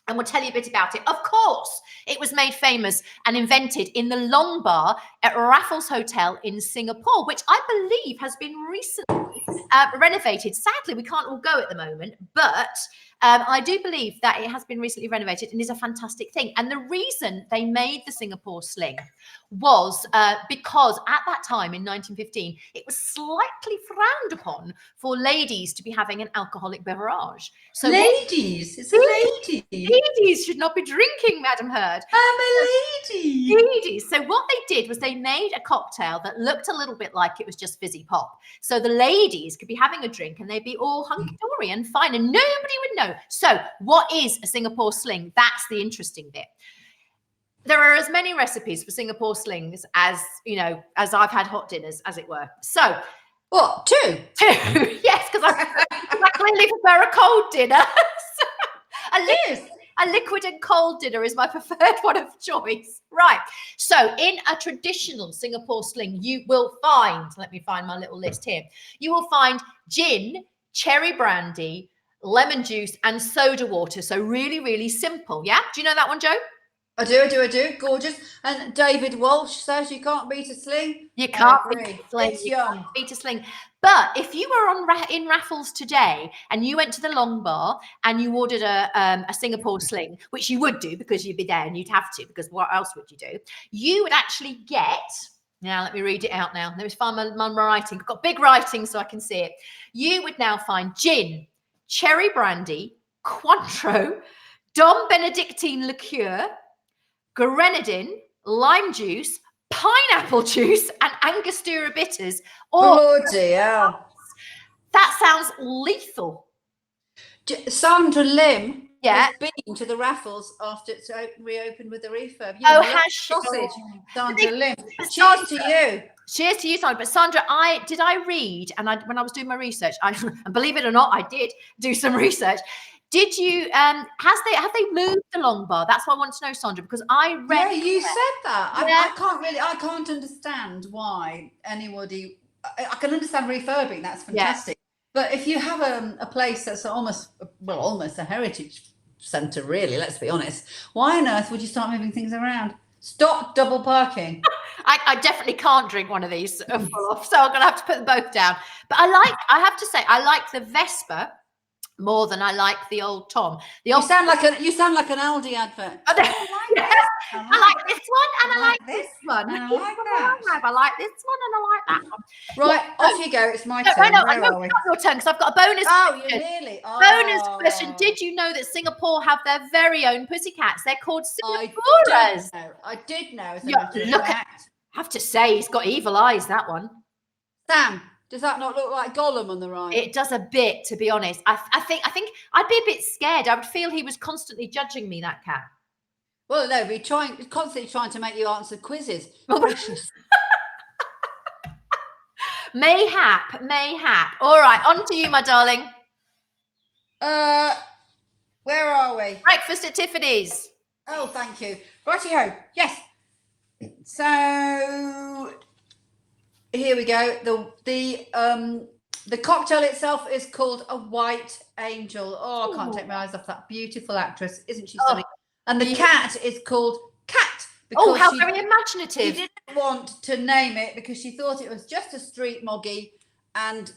And we'll tell you a bit about it. Of course, it was made famous and invented in the Long Bar at Raffles Hotel in Singapore, which I believe has been recently renovated. Sadly, we can't all go at the moment, but I do believe that it has been recently renovated and is a fantastic thing. And the reason they made the Singapore Sling was because at that time in 1915, it was slightly frowned upon for ladies to be having an alcoholic beverage. So ladies, it's a lady. Ladies should not be drinking, Madam Heard. I'm a lady. Ladies. So what they did was they made a cocktail that looked a little bit like it was just fizzy pop. So the ladies could be having a drink and they'd be all hunky-dory and fine and nobody would know. So what is a Singapore Sling? That's the interesting bit. There are as many recipes for Singapore Slings as, you know, as I've had hot dinners, as it were. So what, two? Yes, because I clearly prefer a cold dinner. A liquid and cold dinner is my preferred one of choice. Right. So in a traditional Singapore Sling, you will find, let me find my little list here. You will find gin, cherry brandy, lemon juice, and soda water. So really, really simple. Yeah. Do you know that one, Joe? I do. Gorgeous. And David Walsh says you can't beat a sling. You can't beat a sling. It's young. Beat a sling. But if you were in Raffles today and you went to the Long Bar and you ordered a Singapore Sling, which you would do because you'd be there and you'd have to, because what else would you do? You would actually get, now let me read it out now. Let me find my writing. I've got big writing so I can see it. You would now find gin, cherry brandy, Cointreau, Dom Benedictine liqueur, grenadine, lime juice, pineapple juice, and Angostura bitters. Bloody hell. That sounds lethal. Sandra Lim has been to the Raffles after it's reopened with the refurb. Has she? Sausage, Sandra Lim. Cheers to you. Cheers to you, Sandra. But Sandra, I read, and when I was doing my research, and believe it or not, I did do some research. Did you have they moved the Long Bar? That's what I want to know, Sandra, because I read. Yeah, you said that. I can't understand why anybody. I can understand refurbing. That's fantastic. Yeah. But if you have a place that's almost a heritage centre, really, let's be honest, why on earth would you start moving things around? Stop double parking. I definitely can't drink one of these full off, so I'm gonna have to put them both down. But I have to say, I like the Vespa more than I like the old Tom. You sound like an Aldi advert. I like this one and I like this one. I like that. I like this one and I like that one. Right, off you go. It's my turn. No, I'm not your turn because I've got a bonus. Oh, you nearly. Bonus question. Did you know that Singapore have their very own pussycats? They're called Singaporas. I did know. I have to say, he's got evil eyes, that one. Sam, does that not look like Gollum on the right? It does a bit, to be honest. I think I'd be a bit scared. I would feel he was constantly judging me, that cat. Well, no, he's constantly trying to make you answer quizzes. Mayhap. All right, on to you, my darling. Where are we? Breakfast at Tiffany's. Oh, thank you. Righty-ho. Yes. So here we go. The cocktail itself is called a White Angel. Oh, I can't take my eyes off that beautiful actress. Isn't she stunning? And the cat is called Cat. Oh, how very imaginative. She didn't want to name it because she thought it was just a street moggy. And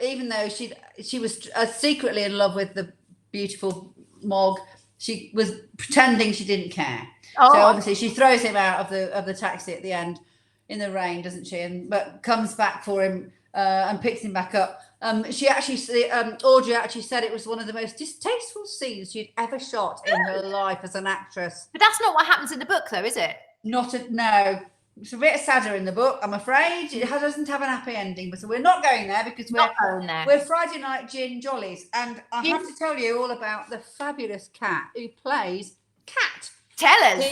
even though she was secretly in love with the beautiful Mog, she was pretending she didn't care. Oh. So obviously she throws him out of the taxi at the end in the rain, doesn't she? But comes back for him and picks him back up. She actually, Audrey actually said it was one of the most distasteful scenes she'd ever shot in her life as an actress. But that's not what happens in the book, though, is it? No. It's a bit sadder in the book, I'm afraid. It doesn't have a happy ending, but so we're not going there because we're Friday night gin jollies, and I have to tell you all about the fabulous cat who plays Cat. Tell us.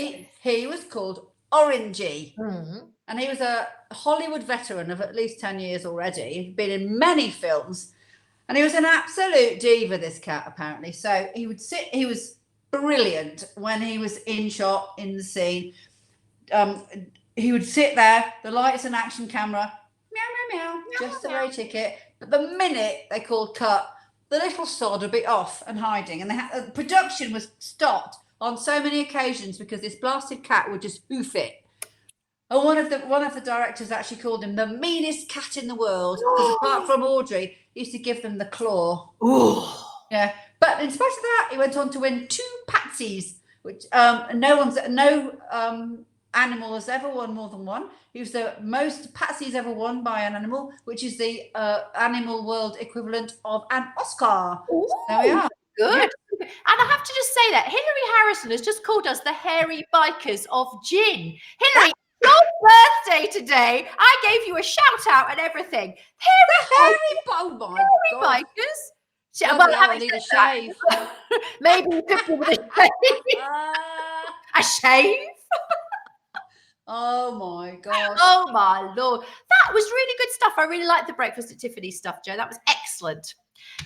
He was called Orangey. Mm-hmm. And he was a Hollywood veteran of at least 10 years already. He'd been in many films. And he was an absolute diva, this cat, apparently. So he was brilliant when he was in shot, in the scene. He would sit there, the lights and action camera, meow, meow, meow, just the very ticket. But the minute they called cut, the little sod would be off and hiding. And the production was stopped on so many occasions because this blasted cat would just hoof it. And one of the directors actually called him the meanest cat in the world because apart from Audrey, he used to give them the claw. Ooh. Yeah, but in spite of that, he went on to win 2 Patsies, which no animal has ever won more than one. He was the most Patsies ever won by an animal, which is the animal world equivalent of an Oscar. Ooh, So there we are. Good. Yeah. And I have to just say that Hilary Harrison has just called us the hairy bikers of gin. Hilary, your birthday today. I gave you a shout out and everything. Oh my Hairy God. bikers. Well, I need a shave. Maybe you could do with a shave. A shave? Oh my God. Oh my Lord. That was really good stuff. I really liked the Breakfast at Tiffany's stuff, Joe. That was excellent.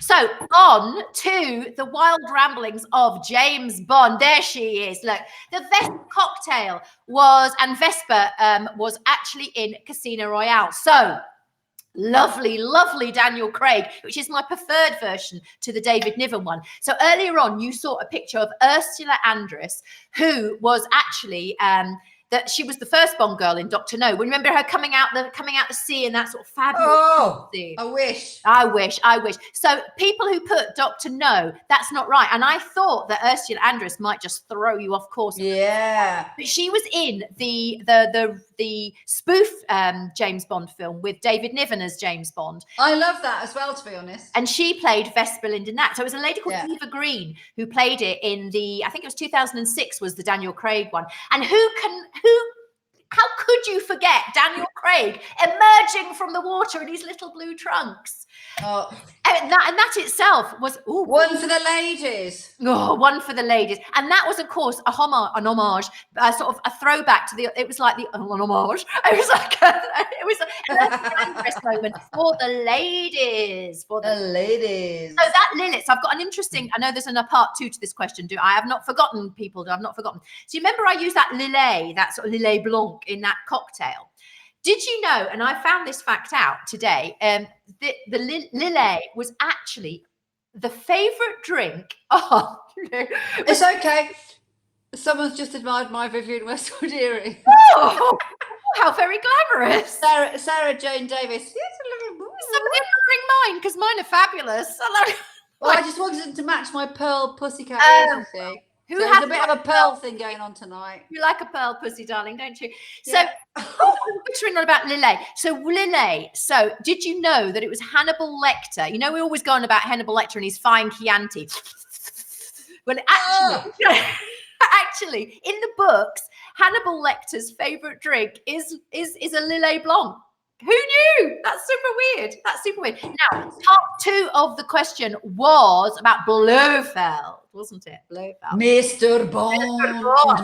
So on to the wild ramblings of James Bond. There she is. Look, the Vesper cocktail was actually in Casino Royale. So lovely, lovely Daniel Craig, which is my preferred version to the David Niven one. So earlier on, you saw a picture of Ursula Andress, who was actually that she was the first Bond girl in Dr. No. Remember her coming out the sea in that sort of fabulous scene? I wish. So people who put Dr. No, that's not right. And I thought that Ursula Andress might just throw you off course. Yeah. But she was in the spoof James Bond film with David Niven as James Bond. I love that as well, to be honest. And she played Vesper Lind in that. So it was a lady called Eva Green who played it in I think it was 2006 was the Daniel Craig one. And how could you forget Daniel Craig emerging from the water in his little blue trunks? Oh. And that itself was one for the ladies. Oh, one for the ladies. And that was, of course, an homage, sort of a throwback to it was like an homage. It was like a moment for the ladies. For the ladies. So that Lilith, I've got an interesting, I know there's a part 2 to this question. I have not forgotten, people. I've not forgotten. So you remember I used that Lillet, that sort of Lillet Blanc in that cocktail. Did you know, and I found this fact out today, the Lillet was actually the favourite drink of... It's okay. Someone's just admired my Vivienne Westwood earring. Oh, how very glamorous. Sarah Jane Davis. Yes, somebody bring mine, because mine are fabulous. Well, I just wanted them to match my pearl pussycat ears, you see. Who so has a bit of a pearl thing going on tonight? You like a pearl pussy, darling, don't you? Yeah. So, which on about Lillet. So, Lillet. So, did you know that it was Hannibal Lecter? You know, we always go on about Hannibal Lecter and his fine Chianti. Well, actually, in the books, Hannibal Lecter's favorite drink is a Lillet Blanc. Who knew? That's super weird. Now, part 2 of the question was about Blofeld, wasn't it? Blofeld. Mr. Bond.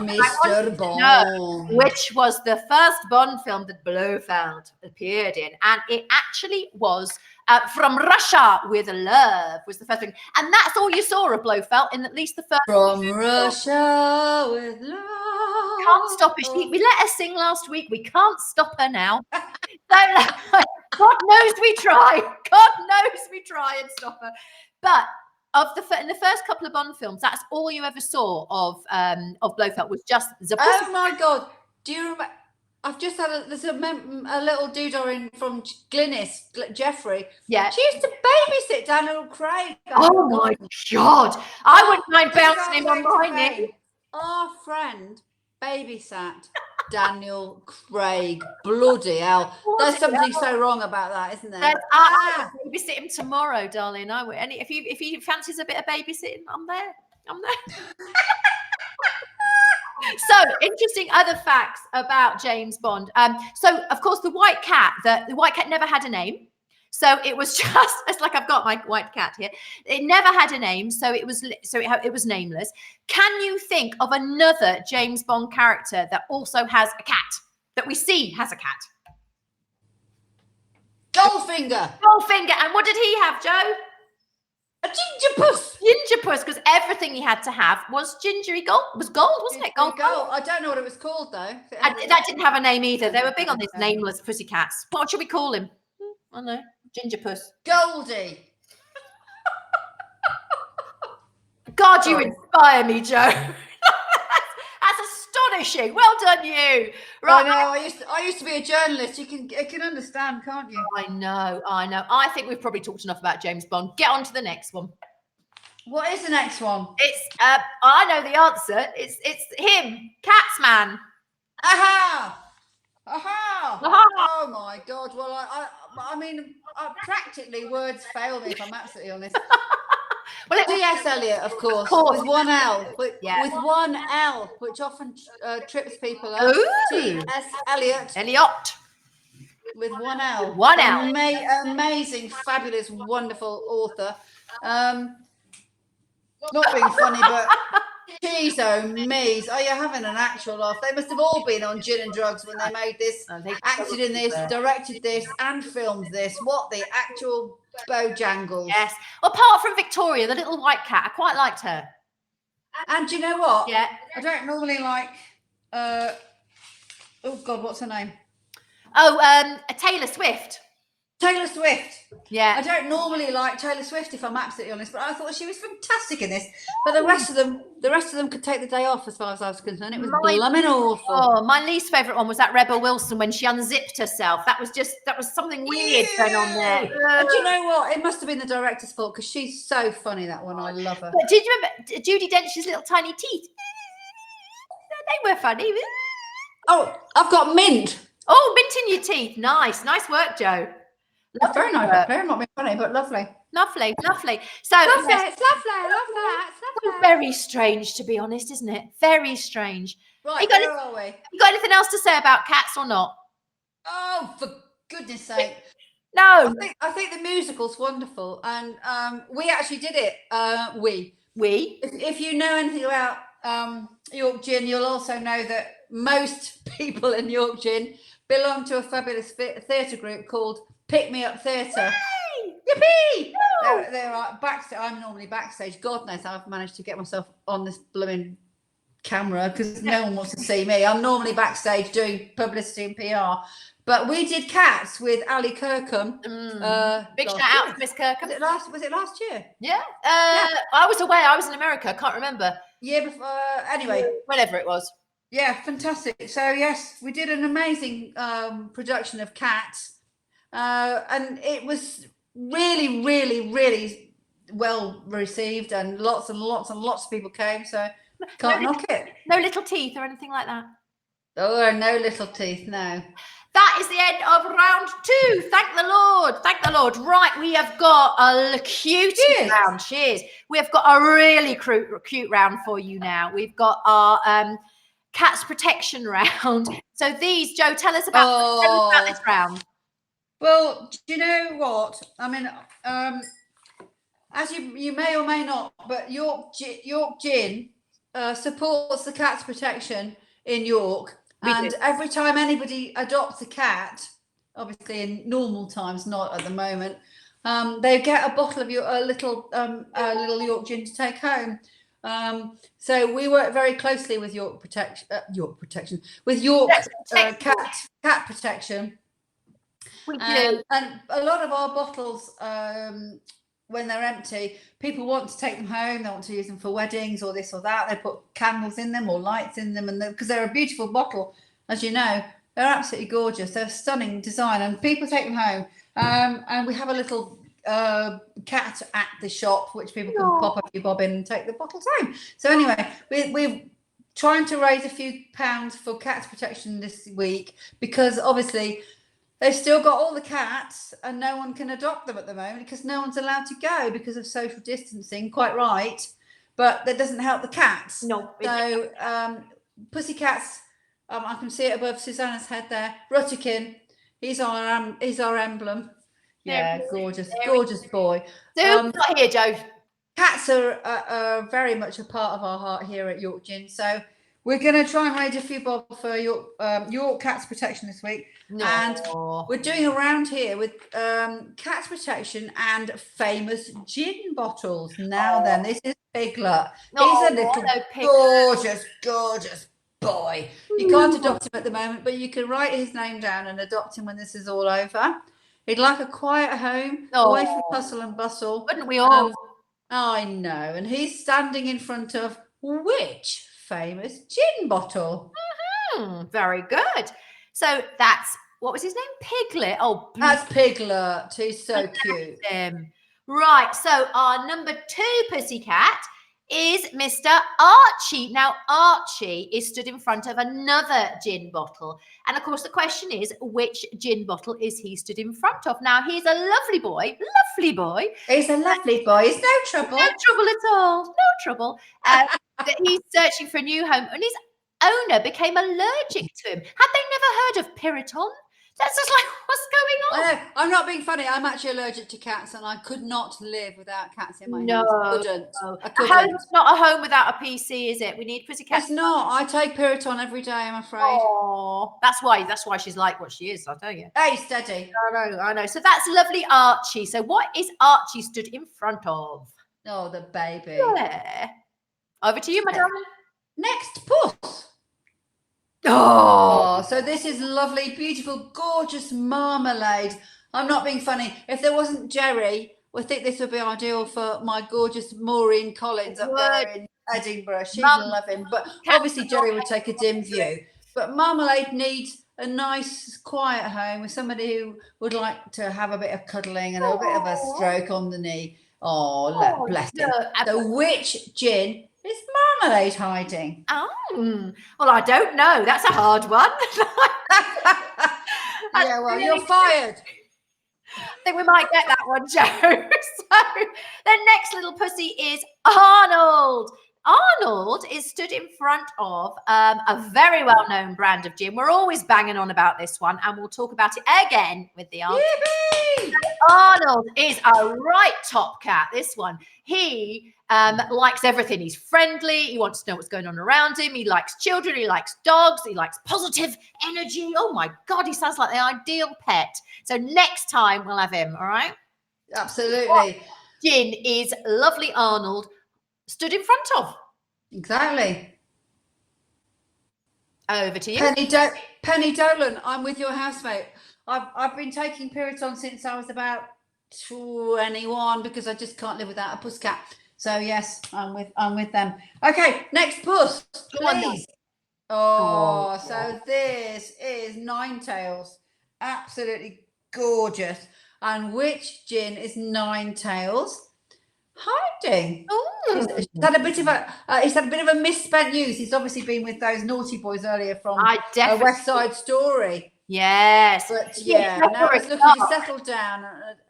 Mr. Bond. Which was the first Bond film that Blofeld appeared in. And it actually was From Russia with Love was the first thing. And that's all you saw of Blofeld in at least the first. From Russia with Love. Can't stop her. We let her sing last week. We can't stop her now. God knows we try. God knows we try and stop her. But in the first couple of Bond films, that's all you ever saw of Blofeld was just the. Oh my God! Do you remember? I've just had there's a little doodle from Glynis, Jeffrey. Yeah. She used to babysit Daniel Craig. Oh my God! I wouldn't mind bouncing him on my knee. Our friend babysat Daniel Craig. Bloody hell! There's something so wrong about that, isn't there? I would babysit him tomorrow, darling. I would. And if he fancies a bit of babysitting, I'm there. So interesting other facts about James Bond. So of course the white cat never had a name. So it was just, it's like I've got my white cat here. It never had a name, so it was nameless. Can you think of another James Bond character that also has a cat, that we see has a cat? Goldfinger. And what did he have, Joe? A ginger puss. Because everything he had to have was gingery gold. Was gold, wasn't it? Gold. I don't know what it was called though. That didn't have a name either. They were big on these nameless pussycats. What should we call him? I don't know. Ginger puss. Goldie. God, you inspire me, Joe. That's astonishing. Well done, you. Right. I know. I used to be a journalist. You can understand, can't you? I know. I think we've probably talked enough about James Bond. Get on to the next one. What is the next one? It's I know the answer. It's him, Catsman. Aha! Aha! Aha! Oh my God! Well, I mean, practically words fail me if I'm absolutely honest. Well, D.S. Eliot, of course, with one L, with one L, which often trips people up. T.S. Eliot. With one L. One L. Amazing, fabulous, wonderful author. Not being funny, but geez, oh me. Are you having an actual laugh? They must have all been on gin and drugs when they made this, acted in this, directed this, and filmed this. What the actual Bojangles. Yes. Apart from Victoria, the little white cat, I quite liked her. And do you know what? Yeah. I don't normally like, oh God, what's her name? Oh, Taylor Swift. Taylor Swift. Yeah. I don't normally like Taylor Swift, if I'm absolutely honest, but I thought she was fantastic in this. But the rest of them could take the day off, as far as I was concerned. It was blooming awful. Oh, my least favourite one was that Rebel Wilson when she unzipped herself. That was something weird going on there. And do you know what? It must have been the director's fault, because she's so funny, that one. I love her. But did you remember Judi Dench's little tiny teeth? They were funny. Oh, I've got mint. Oh, mint in your teeth. Nice work, Jo. Very nice. Very not funny, but lovely. Lovely. So lovely. It's lovely. It's lovely. Very strange, to be honest, isn't it? Very strange. Right, where are we? You got anything else to say about cats or not? Oh, for goodness sake! No. I think the musical's wonderful, and we actually did it. We. If you know anything about York Gin, you'll also know that most people in York Gin belong to a fabulous theatre group called Pick Me Up Theatre. Yippee! They're backstage. I'm normally backstage. God knows I've managed to get myself on this blooming camera, because no one wants to see me. I'm normally backstage doing publicity and PR. But we did Cats with Ali Kirkham. Big shout out to Miss Kirkham. Was it last year? Yeah. I was away. I was in America. I can't remember. Year before. Anyway. Whenever it was. Yeah, fantastic. So, yes, we did an amazing production of Cats. And it was really, really, really well received, and lots of people came. So, can't knock it. No little teeth or anything like that? Oh, no little teeth, no. That is the end of round 2. Thank the Lord. Thank the Lord. Right, we have got a cute round. Cheers. We have got a really cute round for you now. We've got our cats protection round. So these, Jo, tell us about this round. Well, do you know what? I mean, as you may or may not, but York Gin supports the cats protection in York. And every time anybody adopts a cat, obviously in normal times, not at the moment, they get a bottle of a little York Gin to take home. So we work very closely with York Protection, with York cat protection. We do. And a lot of our bottles, when they're empty, people want to take them home. They want to use them for weddings or this or that. They put candles in them or lights in them, and because they're a beautiful bottle, as you know, they're absolutely gorgeous. They're a stunning design, and people take them home. And we have a little cat at the shop, which people can pop a few bob in and take the bottles home. So anyway, we're trying to raise a few pounds for cats protection this week, because obviously they've still got all the cats and no one can adopt them at the moment, because no one's allowed to go because of social distancing. Quite right, but that doesn't help the cats. No. So pussycats, I can see it above Susanna's head there. Ruttikin, he's our emblem. Yeah, gorgeous boy. So not here, Jo. Cats are very much a part of our heart here at York Gin. So we're going to try and raise a few bob for York Cats Protection this week. And we're doing a round here with Cats Protection and famous gin bottles. Now then, this is Piglet. He's a little gorgeous boy. You can't adopt him at the moment, but you can write his name down and adopt him when this is all over. He'd like a quiet home, away from hustle and bustle. Wouldn't we all? I know. And he's standing in front of which famous gin bottle? Very good. So that's, what was his name? Piglet. Oh, that's Piglet. He's so cute. Right, so our number 2 pussycat is Mr. Archie. Now, Archie is stood in front of another gin bottle. And of course, the question is, which gin bottle is he stood in front of? Now, he's a lovely boy, He's a lovely boy. He's no trouble. No trouble at all, no trouble. That he's searching for a new home, and his owner became allergic to him. Had they never heard of Piriton? That's just like, what's going on? I'm not being funny. I'm actually allergic to cats, and I could not live without cats in my house. I couldn't. A home's not a home without a PC, is it? We need pussycats. It's not. I take Piriton every day, I'm afraid. Oh, that's why she's like what she is, I'll tell you. Hey, steady. I know. So that's lovely Archie. So what is Archie stood in front of? Oh, the baby. Yeah. Over to you, my darling. Next, puss. Oh, so this is lovely, beautiful, gorgeous marmalade. I'm not being funny. If there wasn't Jerry, I think this would be ideal for my gorgeous Maureen Collins up there in Edinburgh. She'd love him. But obviously Jerry would take a dim view. But marmalade needs a nice, quiet home with somebody who would like to have a bit of cuddling and a bit of a stroke on the knee. Oh, bless him. So which gin is marmalade hiding? Oh, well, I don't know. That's a hard one. Yeah, well, you're fired. I think we might get that one, Joe. So the next little pussy is Arnold. Arnold is stood in front of a very well-known brand of gin. We're always banging on about this one, and we'll talk about it again with the answer. Arnold is a right top cat, this one. He likes everything. He's friendly. He wants to know what's going on around him. He likes children. He likes dogs. He likes positive energy. Oh, my God, he sounds like the ideal pet. So next time we'll have him, all right? Absolutely. What gin is lovely Arnold stood in front of? Exactly. Over to you. Penny Dolan, I'm with your housemate. I've been taking Piriton since I was about 21 because I just can't live without a pusscat. So yes, I'm with them. Okay, next puss, please. So this is Ninetails. Absolutely gorgeous. And which gin is Ninetails hiding? He's had a bit of a misspent youth. He's obviously been with those naughty boys earlier from West Side Story. Yes, but yeah, now it's looking to settle down.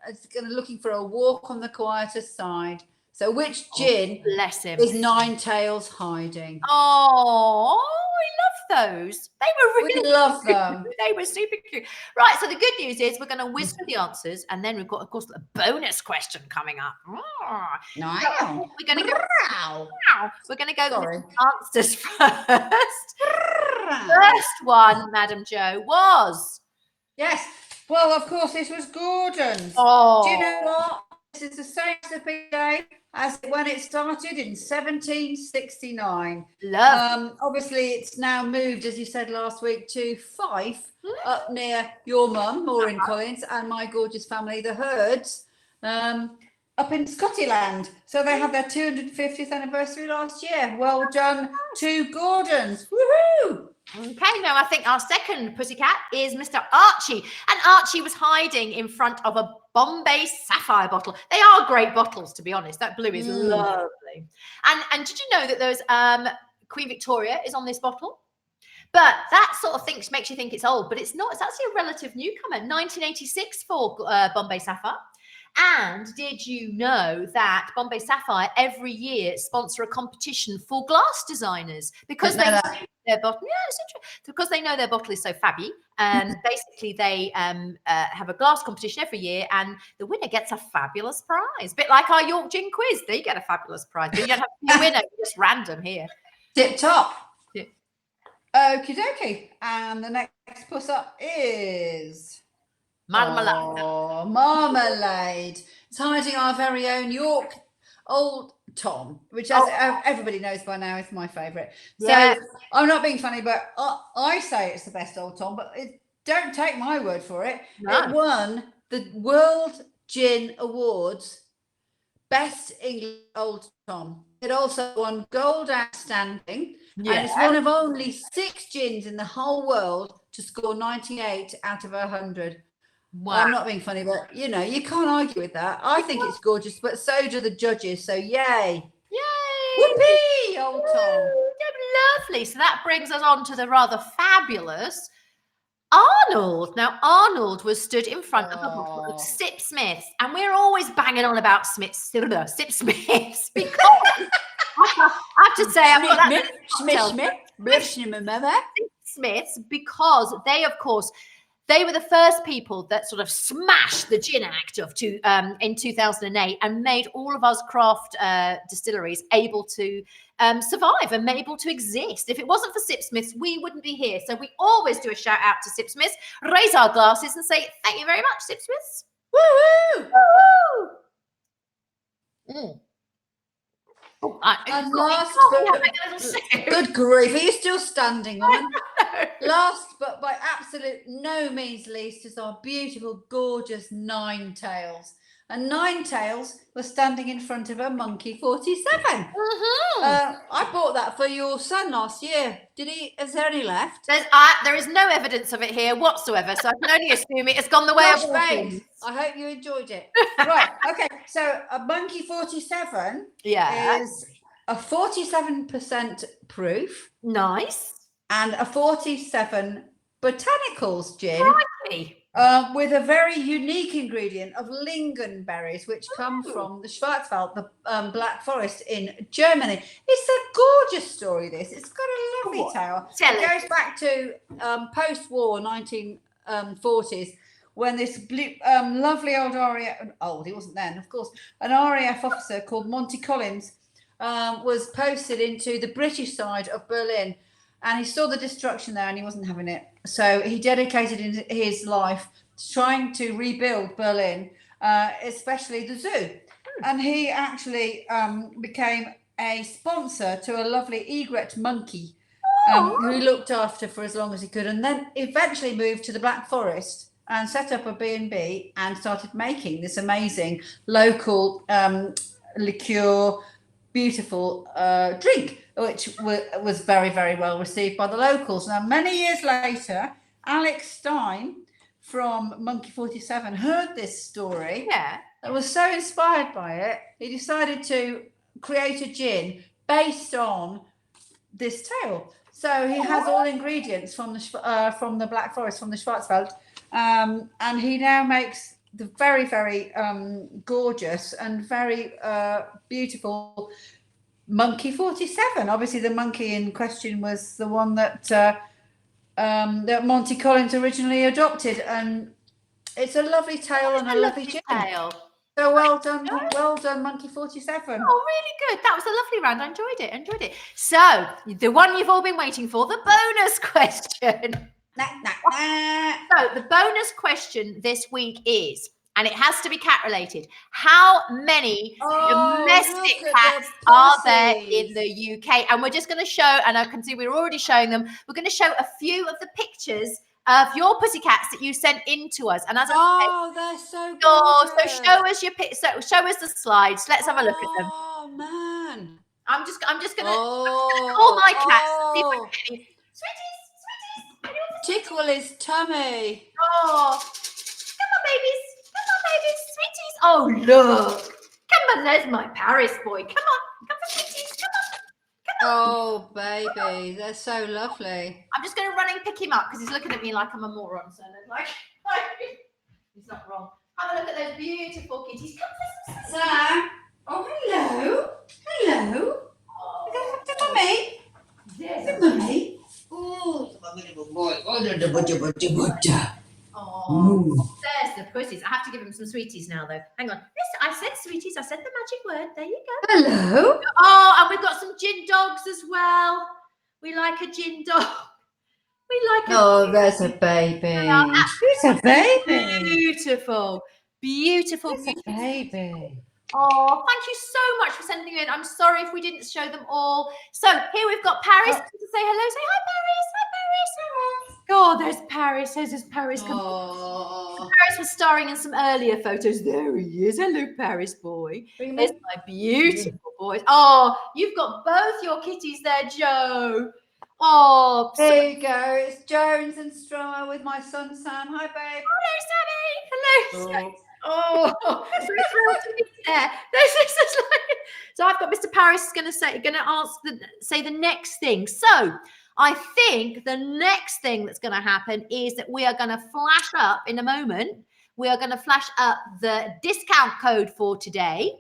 It's looking for a walk on the quieter side. So which gin bless him is Ninetails hiding? Oh, we love those. They were really we love them. They were super cute. Right, so the good news is we're going to whiz through the answers, and then we've got, of course, a bonus question coming up. No. We're going to go. We're going to go with the answers first. First one, Madam Jo, was. Yes. Well, of course, this was Gordon's. Oh. Do you know what? This is the same day as when it started in 1769. Obviously, it's now moved, as you said last week, to Fife, up near your mum, Maureen Collins, and my gorgeous family, the Herds, up in Scotland. So they had their 250th anniversary last year. Well done to Gordon's. Woohoo! Okay, now I think our second pussycat is Mr. Archie. And Archie was hiding in front of a Bombay Sapphire bottle. They are great bottles, to be honest. That blue is lovely. And did you know that there's Queen Victoria is on this bottle? But that sort of makes you think it's old, but it's not. It's actually a relative newcomer, 1986 for Bombay Sapphire. And did you know that Bombay Sapphire every year sponsor a competition for glass designers because they know their bottle? Yeah, it's interesting. Because they know their bottle is so fabby. Basically, they have a glass competition every year, and the winner gets a fabulous prize. A bit like our York Gin quiz, they get a fabulous prize. But you don't have to be a winner; you're just random here. Tip top. Yeah. Okie dokie. And the next puss up is. Marmalade. Oh, marmalade. It's hiding our very own York Old Tom, which as everybody knows by now is my favourite. So I'm not being funny, but I say it's the best Old Tom, but don't take my word for it. No. It won the World Gin Awards Best English Old Tom. It also won Gold Outstanding, and it's one of only 6 gins in the whole world to score 98 out of 100. Wow. I'm not being funny, but you can't argue with that. I think it's gorgeous, but so do the judges. So yay. Yay! Whoopee, old Tom. Lovely. So that brings us on to the rather fabulous Arnold. Now, Arnold was stood in front of a bottle of Sip Smiths, and we're always banging on about Sip Smiths because I have to say, I've got that Smiths because they, of course, they were the first people that sort of smashed the Gin Act in 2008 and made all of us craft distilleries able to survive and able to exist. If it wasn't for Sip Smiths, we wouldn't be here. So we always do a shout out to Sip Smiths, raise our glasses and say, thank you very much, Sip Smiths. Woo-hoo! Woo-hoo! And last, good grief, are you still standing, woman? Last, but by absolute no means least, is our beautiful, gorgeous Ninetails. And Ninetails was standing in front of a Monkey 47. I bought that for your son last year. Is there any left? There is no evidence of it here whatsoever, so I can only assume it has gone the way of all things. I hope you enjoyed it. Right, okay, so a Monkey 47 is a 47% proof. Nice. And a 47 botanicals gin. Crikey. With a very unique ingredient of lingonberries, which come from the Schwarzwald, the Black Forest in Germany. It's a gorgeous story, this. It's got a lovely tale. It goes back to post-war 1940s, when this lovely old he wasn't then, of course, an RAF officer called Monty Collins was posted into the British side of Berlin. And he saw the destruction there and he wasn't having it. So he dedicated his life to trying to rebuild Berlin, especially the zoo. And he actually became a sponsor to a lovely egret monkey who he looked after for as long as he could. And then eventually moved to the Black Forest and set up a B&B and started making this amazing local liqueur, beautiful drink, which was very, very well received by the locals. Now, many years later, Alex Stein from Monkey 47 heard this story and was so inspired by it, he decided to create a gin based on this tale. So he has all ingredients from the Black Forest, from the Schwarzwald, and he now makes the very, very gorgeous and very beautiful Monkey 47. Obviously, the monkey in question was the one that Monty Collins originally adopted, and it's a lovely tale and a lovely gin. So well done, Monkey 47. Oh, really good. That was a lovely round. I enjoyed it. So, the one you've all been waiting for, the bonus question. So, the bonus question this week is, and it has to be cat related, how many domestic cats are there in the UK? And we're just going to show, and I can see we're already showing them, we're going to show a few of the pictures of your pussycats that you sent in to us. And as they're so good. So show us show us the slides. Let's have a look at them. Oh man. I'm just gonna call my cats. Sweeties. Tickle his tummy. Oh, come on, babies. Sweeties. Oh, look. Come on, there's my Paris boy. Come on, sweeties. Come on. Oh, baby, they're so lovely. I'm just going to run and pick him up because he's looking at me like I'm a moron. So like, he's not wrong. Have a look at those beautiful kitties. Come on, Sam. Oh, hello. Oh, to mummy. Yes, mummy. Oh, my little boy. Oh, there's the pussies. I have to give him some sweeties now, though. Hang on. Listen, I said sweeties. I said the magic word. There you go. Hello. Oh, and we've got some gin dogs as well. We like a gin dog. There's a baby. It's a baby. Beautiful. It's a baby. Oh, thank you so much for sending them in. I'm sorry if we didn't show them all. So here we've got Paris to say hello. Say hi, Paris. Oh, there's Paris. There's Paris. Paris was starring in some earlier photos. There he is. Hello, Paris boy. There's my beautiful boys. Oh, you've got both your kitties there, Joe. Oh, there you go. It's Jones and Stromer with my son Sam. Hi, babe. hello, Sammy. Hello. Oh, so thrilled to be there. So I've got Mr. Paris is going to say the next thing. So I think the next thing that's going to happen is that we are going to flash up in a moment. We are going to flash up the discount code for today.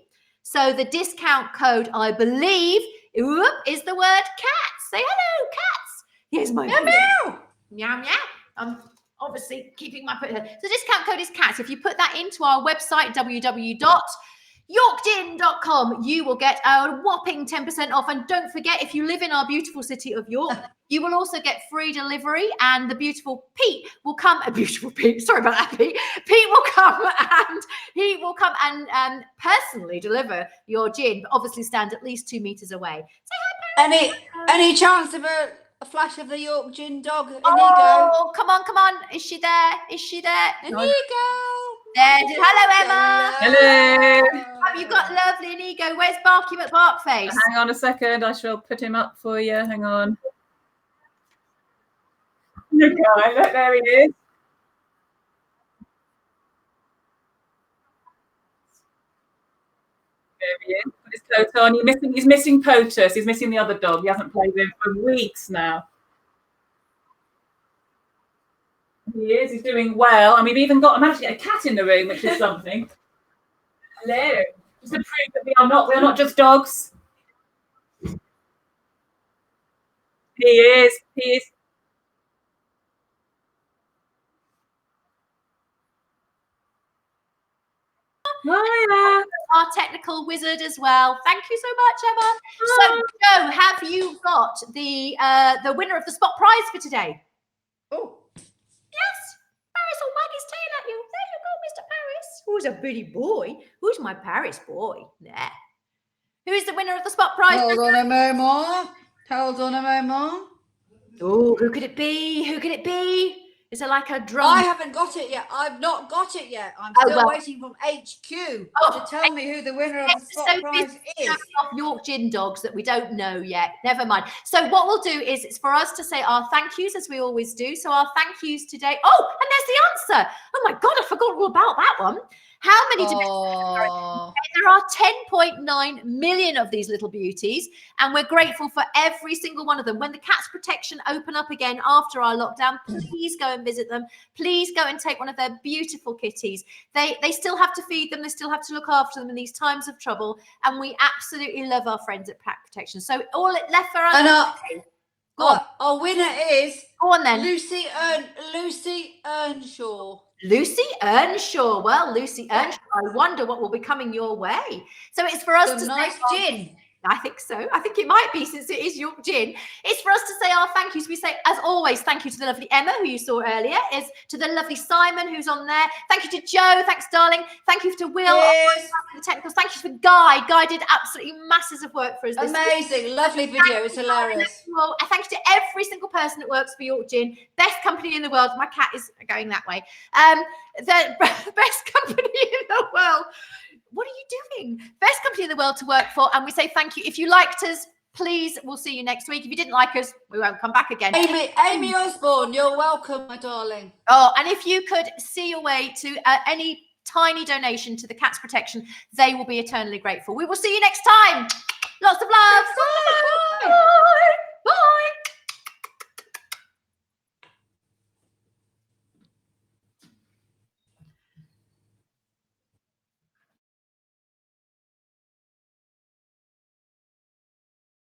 So the discount code, I believe, is the word cats. Say hello, cats. Here's my meow meow. Meow meow. I'm obviously keeping my the discount code is cats. If you put that into our website, www.yorkgin.com, you will get a whopping 10% off. And don't forget, if you live in our beautiful city of York, you will also get free delivery, and the beautiful Pete will come. Beautiful Pete, sorry about that, Pete. Pete will come and personally deliver your gin, but obviously stand at least 2 meters away. Say hi, Paris. Any chance of a flash of the York gin dog? Inigo. Oh, come on. Is she there? Inigo. There. Hello, Emma. Hello. Have you got lovely Inigo? Where's Barky McBarkface? Hang on a second. I shall put him up for you. Hang on. Okay, look, there he is. There he is. Put his coat on. He's missing POTUS. He's missing the other dog. He hasn't played with him for weeks now. He is. He's doing well. And we've even managed to get a cat in the room, which is something. Hello. Just to prove that we are not just dogs. He is. Hiya. Our technical wizard as well. Thank you so much, Emma. So, Joe, have you got the winner of the spot prize for today? Oh. Yes. Paris will wag his tail at you. There you go, Mr. Paris. Who's a pretty boy? Who's my Paris boy? There. Who is the winner of the spot prize? Hold on a moment. Oh, who could it be? Is it like a drum? I haven't got it yet. I've not got it yet. I'm still waiting from HQ to tell me who the winner of the spot prize is. York gin dogs that we don't know yet. Never mind. So what we'll do is it's for us to say our thank yous as we always do. So our thank yous today. Oh, and there's the answer. Oh my God, I forgot all about that one. How many There are 10.9 million of these little beauties, and we're grateful for every single one of them. When the Cats Protection open up again after our lockdown, please go and visit them. Please go and take one of their beautiful kitties. They still have to feed them. They still have to look after them in these times of trouble, and we absolutely love our friends at Cat Protection. So all left for us. And our winner is go on then. Lucy Earnshaw. Lucy Earnshaw. Well, Lucy Earnshaw, I wonder what will be coming your way. So it's for us to nice gin. I think so. I think it might be, since it is York gin. It's for us to say our thank yous. We say, as always, thank you to the lovely Emma, who you saw earlier, is to the lovely Simon, who's on there. Thank you to Joe. Thanks, darling. Thank you to Will. Yes. The technicals. Thank you to Guy. Guy did absolutely masses of work for us this Amazing. week. Lovely video. It's hilarious. Well, thank you to every single person that works for York Gin. Best company in the world. My cat is going that way. The best company in the world. What are you doing? Best company in the world to work for. And we say thank you. If you liked us, please, we'll see you next week. If you didn't like us, we won't come back again. Amy Osborne, you're welcome, my darling. Oh, and if you could see your way to any tiny donation to the Cats Protection, they will be eternally grateful. We will see you next time. Lots of love. Bye.